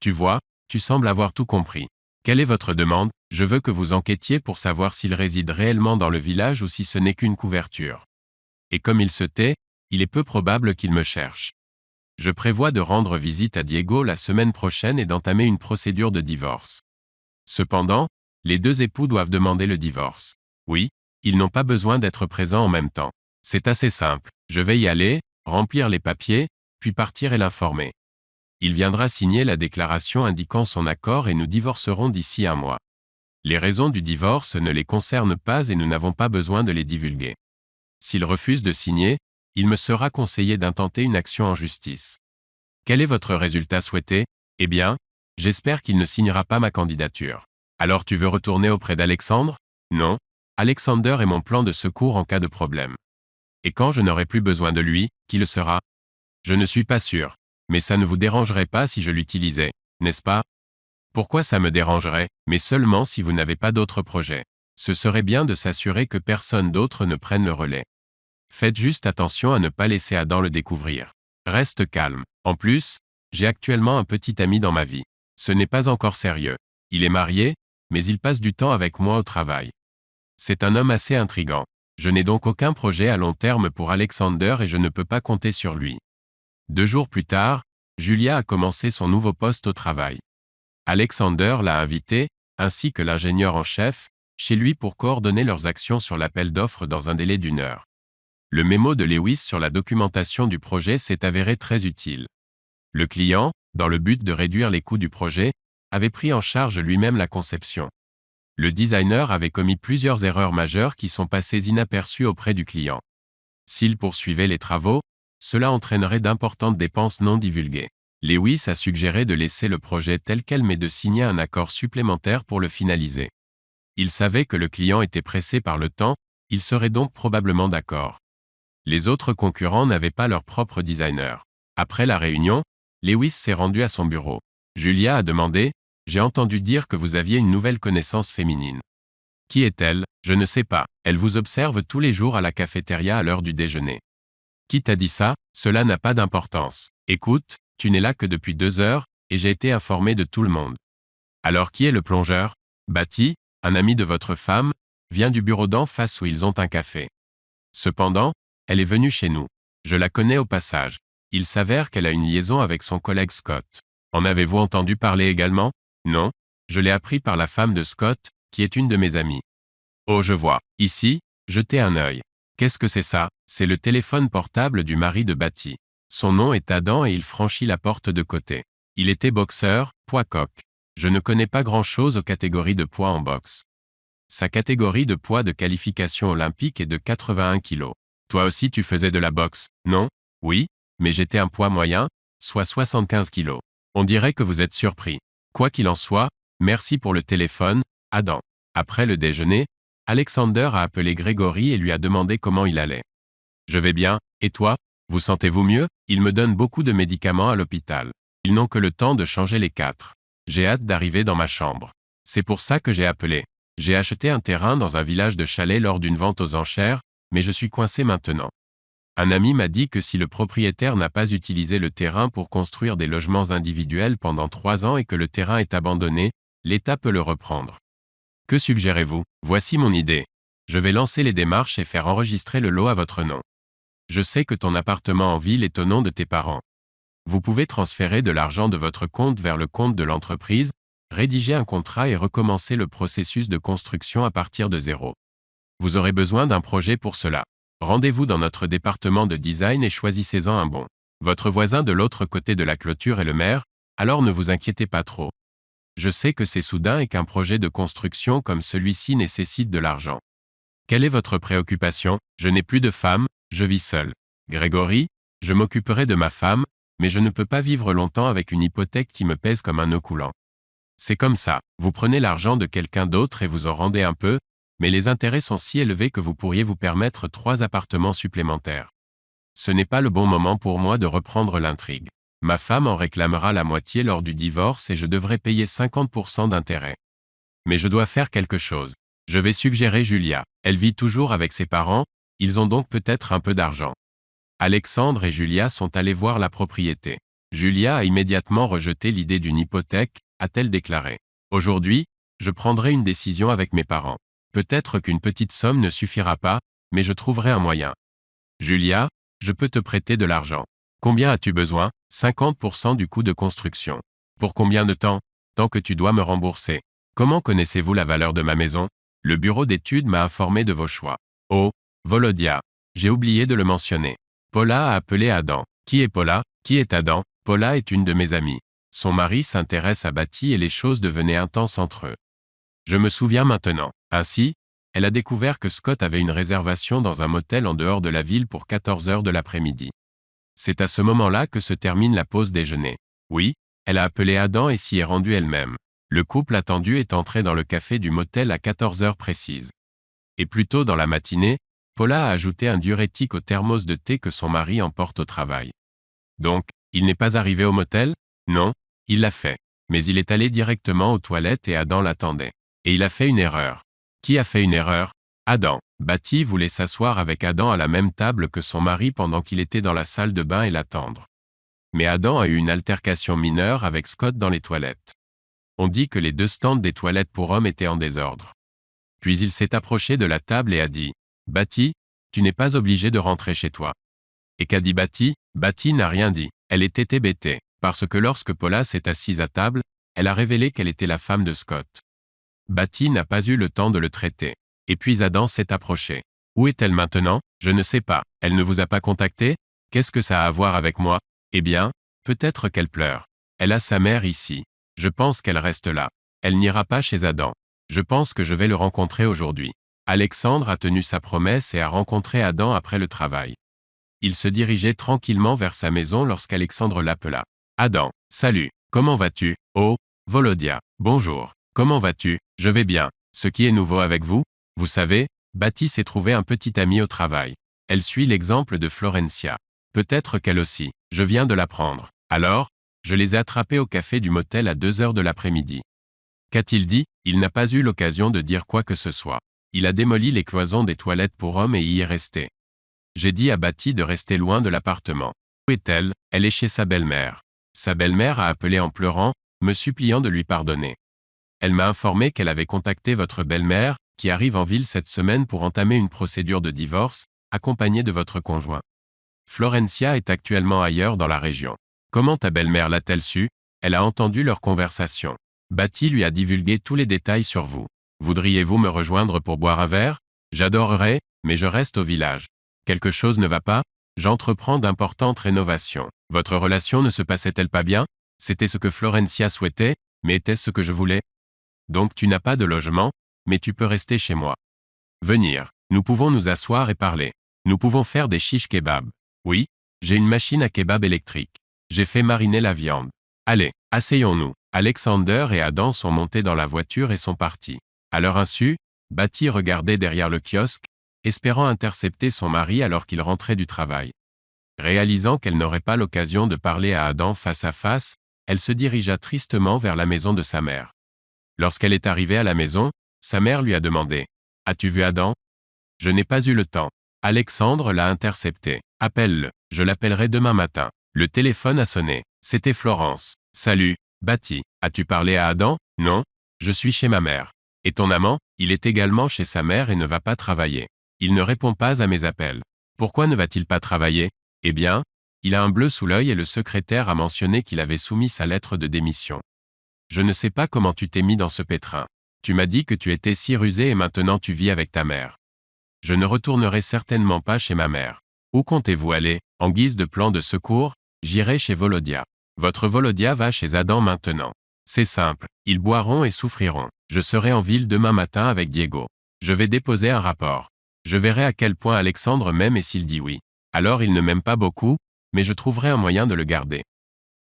Speaker 1: Tu vois, tu sembles avoir tout compris. Quelle est votre demande? Je veux que vous enquêtiez pour savoir s'il réside réellement dans le village ou si ce n'est qu'une couverture. Et comme il se tait, il est peu probable qu'il me cherche. Je prévois de rendre visite à Diego la semaine prochaine et d'entamer une procédure de divorce. Cependant, les deux époux doivent demander le divorce. Oui, ils n'ont pas besoin d'être présents en même temps. C'est assez simple. Je vais y aller, remplir les papiers, puis partir et l'informer. Il viendra signer la déclaration indiquant son accord et nous divorcerons d'ici un mois. Les raisons du divorce ne les concernent pas et nous n'avons pas besoin de les divulguer. S'il refuse de signer, il me sera conseillé d'intenter une action en justice. Quel est votre résultat souhaité? Eh bien, j'espère qu'il ne signera pas ma candidature. Alors tu veux retourner auprès d'Alexandre? Non. Alexander est mon plan de secours en cas de problème. Et quand je n'aurai plus besoin de lui, qui le sera? Je ne suis pas sûr. Mais ça ne vous dérangerait pas si je l'utilisais, n'est-ce pas? Pourquoi ça me dérangerait? Mais seulement si vous n'avez pas d'autres projets. Ce serait bien de s'assurer que personne d'autre ne prenne le relais. Faites juste attention à ne pas laisser Adam le découvrir. Reste calme. En plus, j'ai actuellement un petit ami dans ma vie. Ce n'est pas encore sérieux. Il est marié, mais il passe du temps avec moi au travail. C'est un homme assez intrigant. Je n'ai donc aucun projet à long terme pour Alexander et je ne peux pas compter sur lui. 2 jours plus tard, Julia a commencé son nouveau poste au travail. Alexander l'a invité, ainsi que l'ingénieur en chef, chez lui pour coordonner leurs actions sur l'appel d'offres dans un délai d'1 heure. Le mémo de Lewis sur la documentation du projet s'est avéré très utile. Le client, dans le but de réduire les coûts du projet, avait pris en charge lui-même la conception. Le designer avait commis plusieurs erreurs majeures qui sont passées inaperçues auprès du client. S'il poursuivait les travaux, cela entraînerait d'importantes dépenses non divulguées. Lewis a suggéré de laisser le projet tel quel mais de signer un accord supplémentaire pour le finaliser. Il savait que le client était pressé par le temps, il serait donc probablement d'accord. Les autres concurrents n'avaient pas leur propre designer. Après la réunion, Lewis s'est rendu à son bureau. Julia a demandé, « J'ai entendu dire que vous aviez une nouvelle connaissance féminine. Qui est-elle? Je ne sais pas. Elle vous observe tous les jours à la cafétéria à l'heure du déjeuner. Qui t'a dit ça? Cela n'a pas d'importance. Écoute, tu n'es là que depuis 2 heures, et j'ai été informé de tout le monde. Alors qui est le plongeur? Bati, un ami de votre femme, vient du bureau d'en face où ils ont un café. Cependant, elle est venue chez nous. Je la connais au passage. Il s'avère qu'elle a une liaison avec son collègue Scott. En avez-vous entendu parler également? Non. Je l'ai appris par la femme de Scott, qui est une de mes amies. Oh, je vois. Ici, jetez un œil. Qu'est-ce que c'est ça? C'est le téléphone portable du mari de Bati. Son nom est Adam et il franchit la porte de côté. Il était boxeur, poids coq. Je ne connais pas grand-chose aux catégories de poids en boxe. Sa catégorie de poids de qualification olympique est de 81 kg. Toi aussi tu faisais de la boxe, non? Oui, mais j'étais un poids moyen, soit 75 kilos. On dirait que vous êtes surpris. Quoi qu'il en soit, merci pour le téléphone, Adam. Après le déjeuner, Alexander a appelé Grégory et lui a demandé comment il allait. Je vais bien, et toi? Vous sentez-vous mieux? Ils me donnent beaucoup de médicaments à l'hôpital. Ils n'ont que le temps de changer les 4. J'ai hâte d'arriver dans ma chambre. C'est pour ça que j'ai appelé. J'ai acheté un terrain dans un village de chalets lors d'une vente aux enchères, mais je suis coincé maintenant. Un ami m'a dit que si le propriétaire n'a pas utilisé le terrain pour construire des logements individuels pendant 3 ans et que le terrain est abandonné, l'État peut le reprendre. Que suggérez-vous? Voici mon idée. Je vais lancer les démarches et faire enregistrer le lot à votre nom. Je sais que ton appartement en ville est au nom de tes parents. Vous pouvez transférer de l'argent de votre compte vers le compte de l'entreprise, rédiger un contrat et recommencer le processus de construction à partir de zéro. Vous aurez besoin d'un projet pour cela. Rendez-vous dans notre département de design et choisissez-en un bon. Votre voisin de l'autre côté de la clôture est le maire, alors ne vous inquiétez pas trop. Je sais que c'est soudain et qu'un projet de construction comme celui-ci nécessite de l'argent. Quelle est votre préoccupation? Je n'ai plus de femme, je vis seul. Grégory, je m'occuperai de ma femme, mais je ne peux pas vivre longtemps avec une hypothèque qui me pèse comme un nœud coulant. C'est comme ça, vous prenez l'argent de quelqu'un d'autre et vous en rendez un peu, mais les intérêts sont si élevés que vous pourriez vous permettre 3 appartements supplémentaires. Ce n'est pas le bon moment pour moi de reprendre l'intrigue. Ma femme en réclamera la moitié lors du divorce et je devrais payer 50% d'intérêt. Mais je dois faire quelque chose. Je vais suggérer Julia. Elle vit toujours avec ses parents, ils ont donc peut-être un peu d'argent. Alexandre et Julia sont allés voir la propriété. Julia a immédiatement rejeté l'idée d'une hypothèque, a-t-elle déclaré. Aujourd'hui, je prendrai une décision avec mes parents. Peut-être qu'une petite somme ne suffira pas, mais je trouverai un moyen. Julia, je peux te prêter de l'argent. Combien as-tu besoin? 50% du coût de construction. Pour combien de temps? Tant que tu dois me rembourser. Comment connaissez-vous la valeur de ma maison? Le bureau d'études m'a informé de vos choix. Oh, Volodia. J'ai oublié de le mentionner. Paula a appelé Adam. Qui est Paula? Qui est Adam? Paula est une de mes amies. Son mari s'intéresse à Bati et les choses devenaient intenses entre eux. Je me souviens maintenant. Ainsi, elle a découvert que Scott avait une réservation dans un motel en dehors de la ville pour 14 heures de l'après-midi. C'est à ce moment-là que se termine la pause déjeuner. Oui, elle a appelé Adam et s'y est rendue elle-même. Le couple attendu est entré dans le café du motel à 14 heures précises. Et plus tôt dans la matinée, Paula a ajouté un diurétique au thermos de thé que son mari emporte au travail. Donc, il n'est pas arrivé au motel? Non, il l'a fait. Mais il est allé directement aux toilettes et Adam l'attendait. Et il a fait une erreur. Qui a fait une erreur? Adam. Bati voulait s'asseoir avec Adam à la même table que son mari pendant qu'il était dans la salle de bain et l'attendre. Mais Adam a eu une altercation mineure avec Scott dans les toilettes. On dit que les 2 stands des toilettes pour hommes étaient en désordre. Puis il s'est approché de la table et a dit « Bati, tu n'es pas obligé de rentrer chez toi. » Et qu'a dit Bati? Bati n'a rien dit. Elle était hébétée, parce que lorsque Paula s'est assise à table, elle a révélé qu'elle était la femme de Scott. Bati n'a pas eu le temps de le traiter. Et puis Adam s'est approché. Où est-elle maintenant? Je ne sais pas. Elle ne vous a pas contacté? Qu'est-ce que ça a à voir avec moi? Eh bien, peut-être qu'elle pleure. Elle a sa mère ici. Je pense qu'elle reste là. Elle n'ira pas chez Adam. Je pense que je vais le rencontrer aujourd'hui. Alexandre a tenu sa promesse et a rencontré Adam après le travail. Il se dirigeait tranquillement vers sa maison lorsqu'Alexandre l'appela. Adam, salut, comment vas-tu? Oh, Volodia, bonjour, comment vas-tu? Je vais bien. Ce qui est nouveau avec vous? Vous savez, Bati s'est trouvé un petit ami au travail. Elle suit l'exemple de Florencia. Peut-être qu'elle aussi. Je viens de l'apprendre. Alors, je les ai attrapés au café du motel à 2 heures de l'après-midi. Qu'a-t-il dit? Il n'a pas eu l'occasion de dire quoi que ce soit. Il a démoli les cloisons des toilettes pour hommes et y est resté. J'ai dit à Bati de rester loin de l'appartement. Où est-elle? Elle est chez sa belle-mère. Sa belle-mère a appelé en pleurant, me suppliant de lui pardonner. Elle m'a informé qu'elle avait contacté votre belle-mère, qui arrive en ville cette semaine pour entamer une procédure de divorce, accompagnée de votre conjoint. Florencia est actuellement ailleurs dans la région. Comment ta belle-mère l'a-t-elle su? Elle a entendu leur conversation. Bati lui a divulgué tous les détails sur vous. Voudriez-vous me rejoindre pour boire un verre? J'adorerais, mais je reste au village. Quelque chose ne va pas? J'entreprends d'importantes rénovations. Votre relation ne se passait-elle pas bien? C'était ce que Florencia souhaitait, mais était-ce ce que je voulais? Donc tu n'as pas de logement, mais tu peux rester chez moi. Venir. Nous pouvons nous asseoir et parler. Nous pouvons faire des shish kebabs. Oui, j'ai une machine à kebab électrique. J'ai fait mariner la viande. Allez, asseyons-nous. Alexander et Adam sont montés dans la voiture et sont partis. À leur insu, Betty regardait derrière le kiosque, espérant intercepter son mari alors qu'il rentrait du travail. Réalisant qu'elle n'aurait pas l'occasion de parler à Adam face à face, elle se dirigea tristement vers la maison de sa mère. Lorsqu'elle est arrivée à la maison, sa mère lui a demandé « As-tu vu Adam ?»« Je n'ai pas eu le temps. » Alexandre l'a intercepté. « Appelle-le, je l'appellerai demain matin. » Le téléphone a sonné. C'était Florence. « Salut, Betty. As-tu parlé à Adam ?»« Non, je suis chez ma mère. »« Et ton amant ?»« Il est également chez sa mère et ne va pas travailler. Il ne répond pas à mes appels. »« Pourquoi ne va-t-il pas travailler ?»« Eh bien, il a un bleu sous l'œil et le secrétaire a mentionné qu'il avait soumis sa lettre de démission. »« Je ne sais pas comment tu t'es mis dans ce pétrin. Tu m'as dit que tu étais si rusé et maintenant tu vis avec ta mère. »« Je ne retournerai certainement pas chez ma mère. »« Où comptez-vous aller ? En guise de plan de secours, j'irai chez Volodia. »« Votre Volodia va chez Adam maintenant. C'est simple, ils boiront et souffriront. Je serai en ville demain matin avec Diego. Je vais déposer un rapport. Je verrai à quel point Alexandre m'aime et s'il dit oui. Alors il ne m'aime pas beaucoup, mais je trouverai un moyen de le garder. »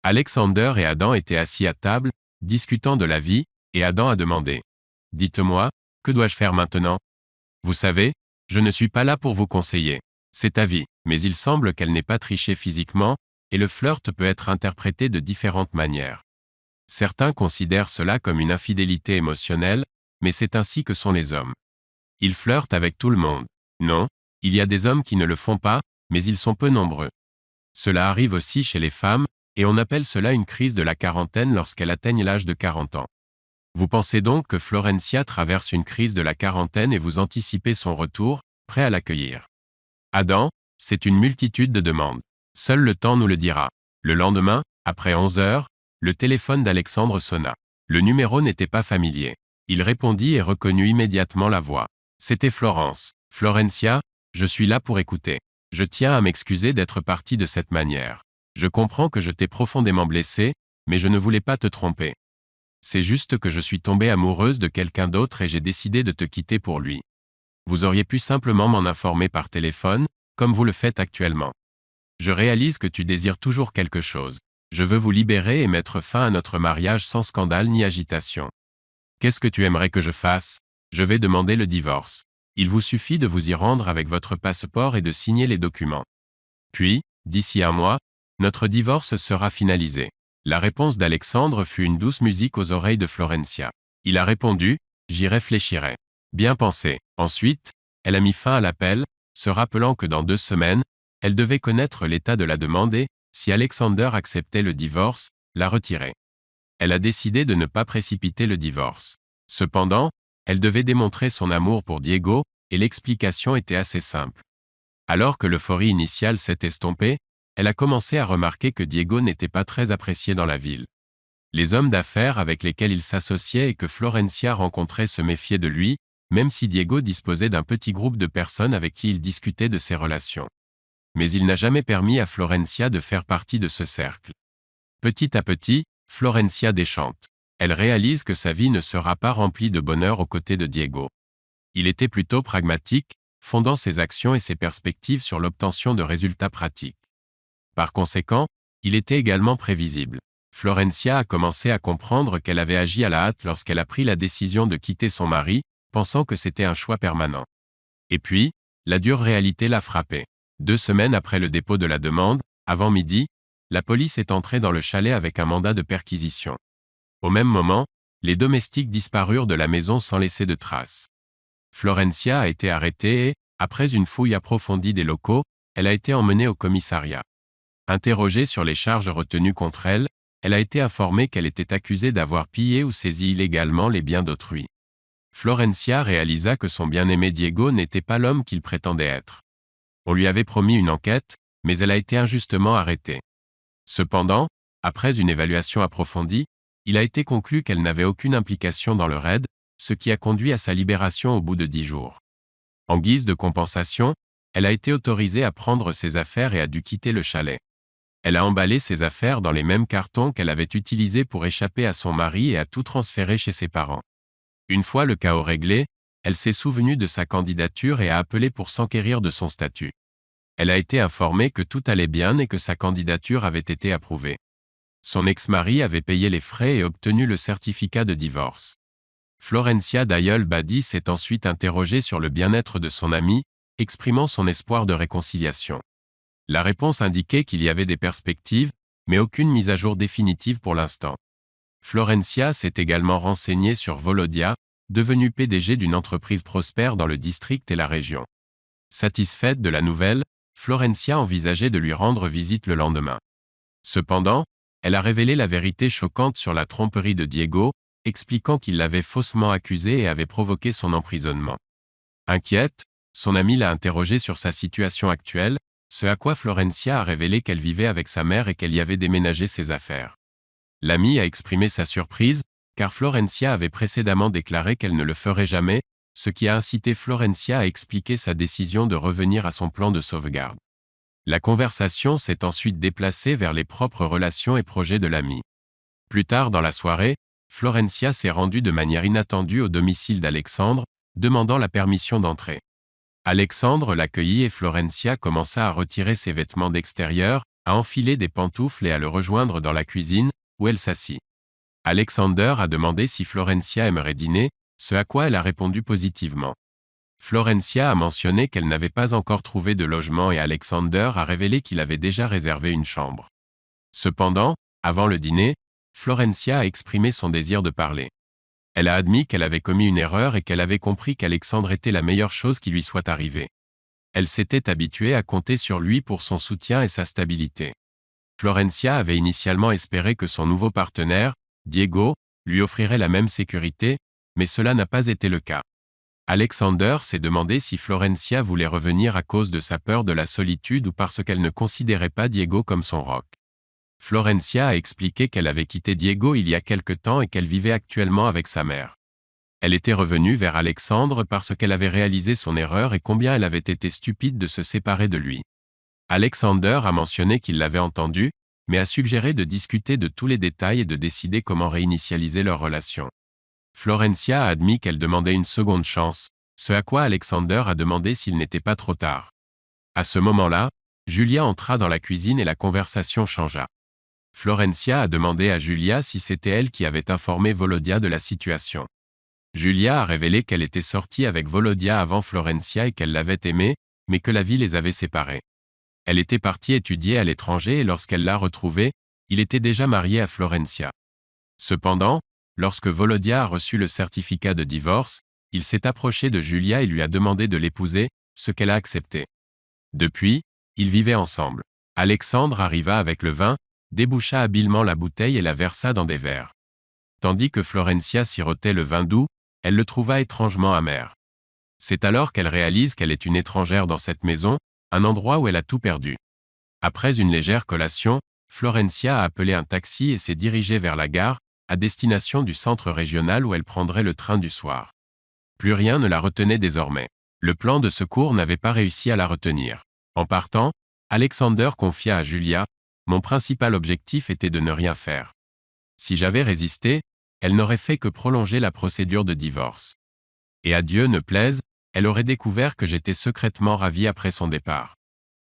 Speaker 1: Alexander et Adam étaient assis à table, discutant de la vie, et Adam a demandé « Dites-moi, que dois-je faire maintenant ? Vous savez, je ne suis pas là pour vous conseiller. C'est ta vie, mais il semble qu'elle n'ait pas triché physiquement, et le flirt peut être interprété de différentes manières. Certains considèrent cela comme une infidélité émotionnelle, mais c'est ainsi que sont les hommes. Ils flirtent avec tout le monde. Non, il y a des hommes qui ne le font pas, mais ils sont peu nombreux. Cela arrive aussi chez les femmes, et on appelle cela une crise de la quarantaine lorsqu'elle atteigne l'âge de 40 ans. Vous pensez donc que Florencia traverse une crise de la quarantaine et vous anticipez son retour, prêt à l'accueillir. Adam, c'est une multitude de demandes. Seul le temps nous le dira. Le lendemain, après 11 heures, le téléphone d'Alexandre sonna. Le numéro n'était pas familier. Il répondit et reconnut immédiatement la voix. C'était Florence. « Florencia, je suis là pour écouter. Je tiens à m'excuser d'être parti de cette manière. Je comprends que je t'ai profondément blessé, mais je ne voulais pas te tromper. C'est juste que je suis tombée amoureuse de quelqu'un d'autre et j'ai décidé de te quitter pour lui. Vous auriez pu simplement m'en informer par téléphone, comme vous le faites actuellement. Je réalise que tu désires toujours quelque chose. Je veux vous libérer et mettre fin à notre mariage sans scandale ni agitation. Qu'est-ce que tu aimerais que je fasse ? Je vais demander le divorce. Il vous suffit de vous y rendre avec votre passeport et de signer les documents. Puis, d'ici un mois, notre divorce sera finalisé. » La réponse d'Alexandre fut une douce musique aux oreilles de Florencia. Il a répondu « J'y réfléchirai. » Bien pensé. Ensuite, elle a mis fin à l'appel, se rappelant que dans 2 semaines, elle devait connaître l'état de la demande et, si Alexander acceptait le divorce, la retirer. Elle a décidé de ne pas précipiter le divorce. Cependant, elle devait démontrer son amour pour Diego, et l'explication était assez simple. Alors que l'euphorie initiale s'est estompée, elle a commencé à remarquer que Diego n'était pas très apprécié dans la ville. Les hommes d'affaires avec lesquels il s'associait et que Florencia rencontrait se méfiaient de lui, même si Diego disposait d'un petit groupe de personnes avec qui il discutait de ses relations. Mais il n'a jamais permis à Florencia de faire partie de ce cercle. Petit à petit, Florencia déchante. Elle réalise que sa vie ne sera pas remplie de bonheur aux côtés de Diego. Il était plutôt pragmatique, fondant ses actions et ses perspectives sur l'obtention de résultats pratiques. Par conséquent, il était également prévisible. Florencia a commencé à comprendre qu'elle avait agi à la hâte lorsqu'elle a pris la décision de quitter son mari, pensant que c'était un choix permanent. Et puis, la dure réalité l'a frappée. 2 semaines après le dépôt de la demande, avant midi, la police est entrée dans le chalet avec un mandat de perquisition. Au même moment, les domestiques disparurent de la maison sans laisser de traces. Florencia a été arrêtée et, après une fouille approfondie des locaux, elle a été emmenée au commissariat. Interrogée sur les charges retenues contre elle, elle a été informée qu'elle était accusée d'avoir pillé ou saisi illégalement les biens d'autrui. Florencia réalisa que son bien-aimé Diego n'était pas l'homme qu'il prétendait être. On lui avait promis une enquête, mais elle a été injustement arrêtée. Cependant, après une évaluation approfondie, il a été conclu qu'elle n'avait aucune implication dans le raid, ce qui a conduit à sa libération au bout de 10 jours. En guise de compensation, elle a été autorisée à prendre ses affaires et a dû quitter le chalet. Elle a emballé ses affaires dans les mêmes cartons qu'elle avait utilisés pour échapper à son mari et a tout transféré chez ses parents. Une fois le chaos réglé, elle s'est souvenue de sa candidature et a appelé pour s'enquérir de son statut. Elle a été informée que tout allait bien et que sa candidature avait été approuvée. Son ex-mari avait payé les frais et obtenu le certificat de divorce. Florencia Dayol Badi s'est ensuite interrogée sur le bien-être de son amie, exprimant son espoir de réconciliation. La réponse indiquait qu'il y avait des perspectives, mais aucune mise à jour définitive pour l'instant. Florencia s'est également renseignée sur Volodia, devenu PDG d'une entreprise prospère dans le district et la région. Satisfaite de la nouvelle, Florencia envisageait de lui rendre visite le lendemain. Cependant, elle a révélé la vérité choquante sur la tromperie de Diego, expliquant qu'il l'avait faussement accusé et avait provoqué son emprisonnement. Inquiète, son amie l'a interrogée sur sa situation actuelle, ce à quoi Florencia a révélé qu'elle vivait avec sa mère et qu'elle y avait déménagé ses affaires. L'amie a exprimé sa surprise, car Florencia avait précédemment déclaré qu'elle ne le ferait jamais, ce qui a incité Florencia à expliquer sa décision de revenir à son plan de sauvegarde. La conversation s'est ensuite déplacée vers les propres relations et projets de l'amie. Plus tard dans la soirée, Florencia s'est rendue de manière inattendue au domicile d'Alexandre, demandant la permission d'entrer. Alexandre l'accueillit et Florencia commença à retirer ses vêtements d'extérieur, à enfiler des pantoufles et à le rejoindre dans la cuisine, où elle s'assit. Alexander a demandé si Florencia aimerait dîner, ce à quoi elle a répondu positivement. Florencia a mentionné qu'elle n'avait pas encore trouvé de logement et Alexander a révélé qu'il avait déjà réservé une chambre. Cependant, avant le dîner, Florencia a exprimé son désir de parler. Elle a admis qu'elle avait commis une erreur et qu'elle avait compris qu'Alexandre était la meilleure chose qui lui soit arrivée. Elle s'était habituée à compter sur lui pour son soutien et sa stabilité. Florencia avait initialement espéré que son nouveau partenaire, Diego, lui offrirait la même sécurité, mais cela n'a pas été le cas. Alexander s'est demandé si Florencia voulait revenir à cause de sa peur de la solitude ou parce qu'elle ne considérait pas Diego comme son roc. Florencia a expliqué qu'elle avait quitté Diego il y a quelque temps et qu'elle vivait actuellement avec sa mère. Elle était revenue vers Alexandre parce qu'elle avait réalisé son erreur et combien elle avait été stupide de se séparer de lui. Alexander a mentionné qu'il l'avait entendu, mais a suggéré de discuter de tous les détails et de décider comment réinitialiser leur relation. Florencia a admis qu'elle demandait une seconde chance, ce à quoi Alexander a demandé s'il n'était pas trop tard. À ce moment-là, Julia entra dans la cuisine et la conversation changea. Florencia a demandé à Julia si c'était elle qui avait informé Volodia de la situation. Julia a révélé qu'elle était sortie avec Volodia avant Florencia et qu'elle l'avait aimé, mais que la vie les avait séparés. Elle était partie étudier à l'étranger et lorsqu'elle l'a retrouvé, il était déjà marié à Florencia. Cependant, lorsque Volodia a reçu le certificat de divorce, il s'est approché de Julia et lui a demandé de l'épouser, ce qu'elle a accepté. Depuis, ils vivaient ensemble. Alexandre arriva avec le vin, déboucha habilement la bouteille et la versa dans des verres. Tandis que Florencia sirotait le vin doux, elle le trouva étrangement amer. C'est alors qu'elle réalise qu'elle est une étrangère dans cette maison, un endroit où elle a tout perdu. Après une légère collation, Florencia a appelé un taxi et s'est dirigée vers la gare, à destination du centre régional où elle prendrait le train du soir. Plus rien ne la retenait désormais. Le plan de secours n'avait pas réussi à la retenir. En partant, Alexander confia à Julia, « Mon principal objectif était de ne rien faire. Si j'avais résisté, elle n'aurait fait que prolonger la procédure de divorce. Et à Dieu ne plaise, elle aurait découvert que j'étais secrètement ravi après son départ.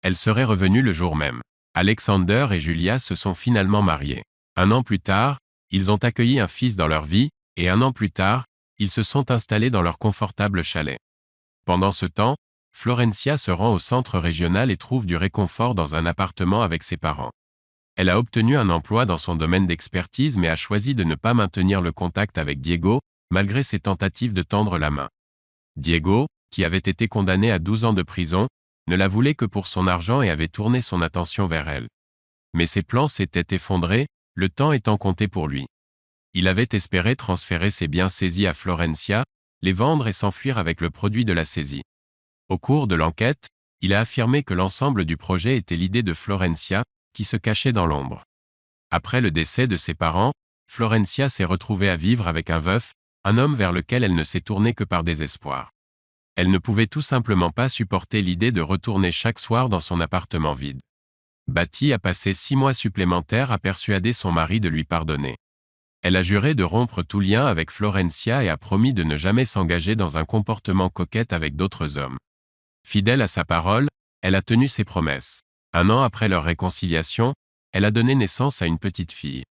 Speaker 1: Elle serait revenue le jour même. » Alexander et Julia se sont finalement mariés. 1 an plus tard, ils ont accueilli un fils dans leur vie, et 1 an plus tard, ils se sont installés dans leur confortable chalet. Pendant ce temps, Florencia se rend au centre régional et trouve du réconfort dans un appartement avec ses parents. Elle a obtenu un emploi dans son domaine d'expertise mais a choisi de ne pas maintenir le contact avec Diego, malgré ses tentatives de tendre la main. Diego, qui avait été condamné à 12 ans de prison, ne la voulait que pour son argent et avait tourné son attention vers elle. Mais ses plans s'étaient effondrés, le temps étant compté pour lui. Il avait espéré transférer ses biens saisis à Florencia, les vendre et s'enfuir avec le produit de la saisie. Au cours de l'enquête, il a affirmé que l'ensemble du projet était l'idée de Florencia, qui se cachait dans l'ombre. Après le décès de ses parents, Florencia s'est retrouvée à vivre avec un veuf, un homme vers lequel elle ne s'est tournée que par désespoir. Elle ne pouvait tout simplement pas supporter l'idée de retourner chaque soir dans son appartement vide. Bati a passé 6 mois supplémentaires à persuader son mari de lui pardonner. Elle a juré de rompre tout lien avec Florencia et a promis de ne jamais s'engager dans un comportement coquette avec d'autres hommes. Fidèle à sa parole, Elle a tenu ses promesses. 1 an après leur réconciliation, elle a donné naissance à une petite fille.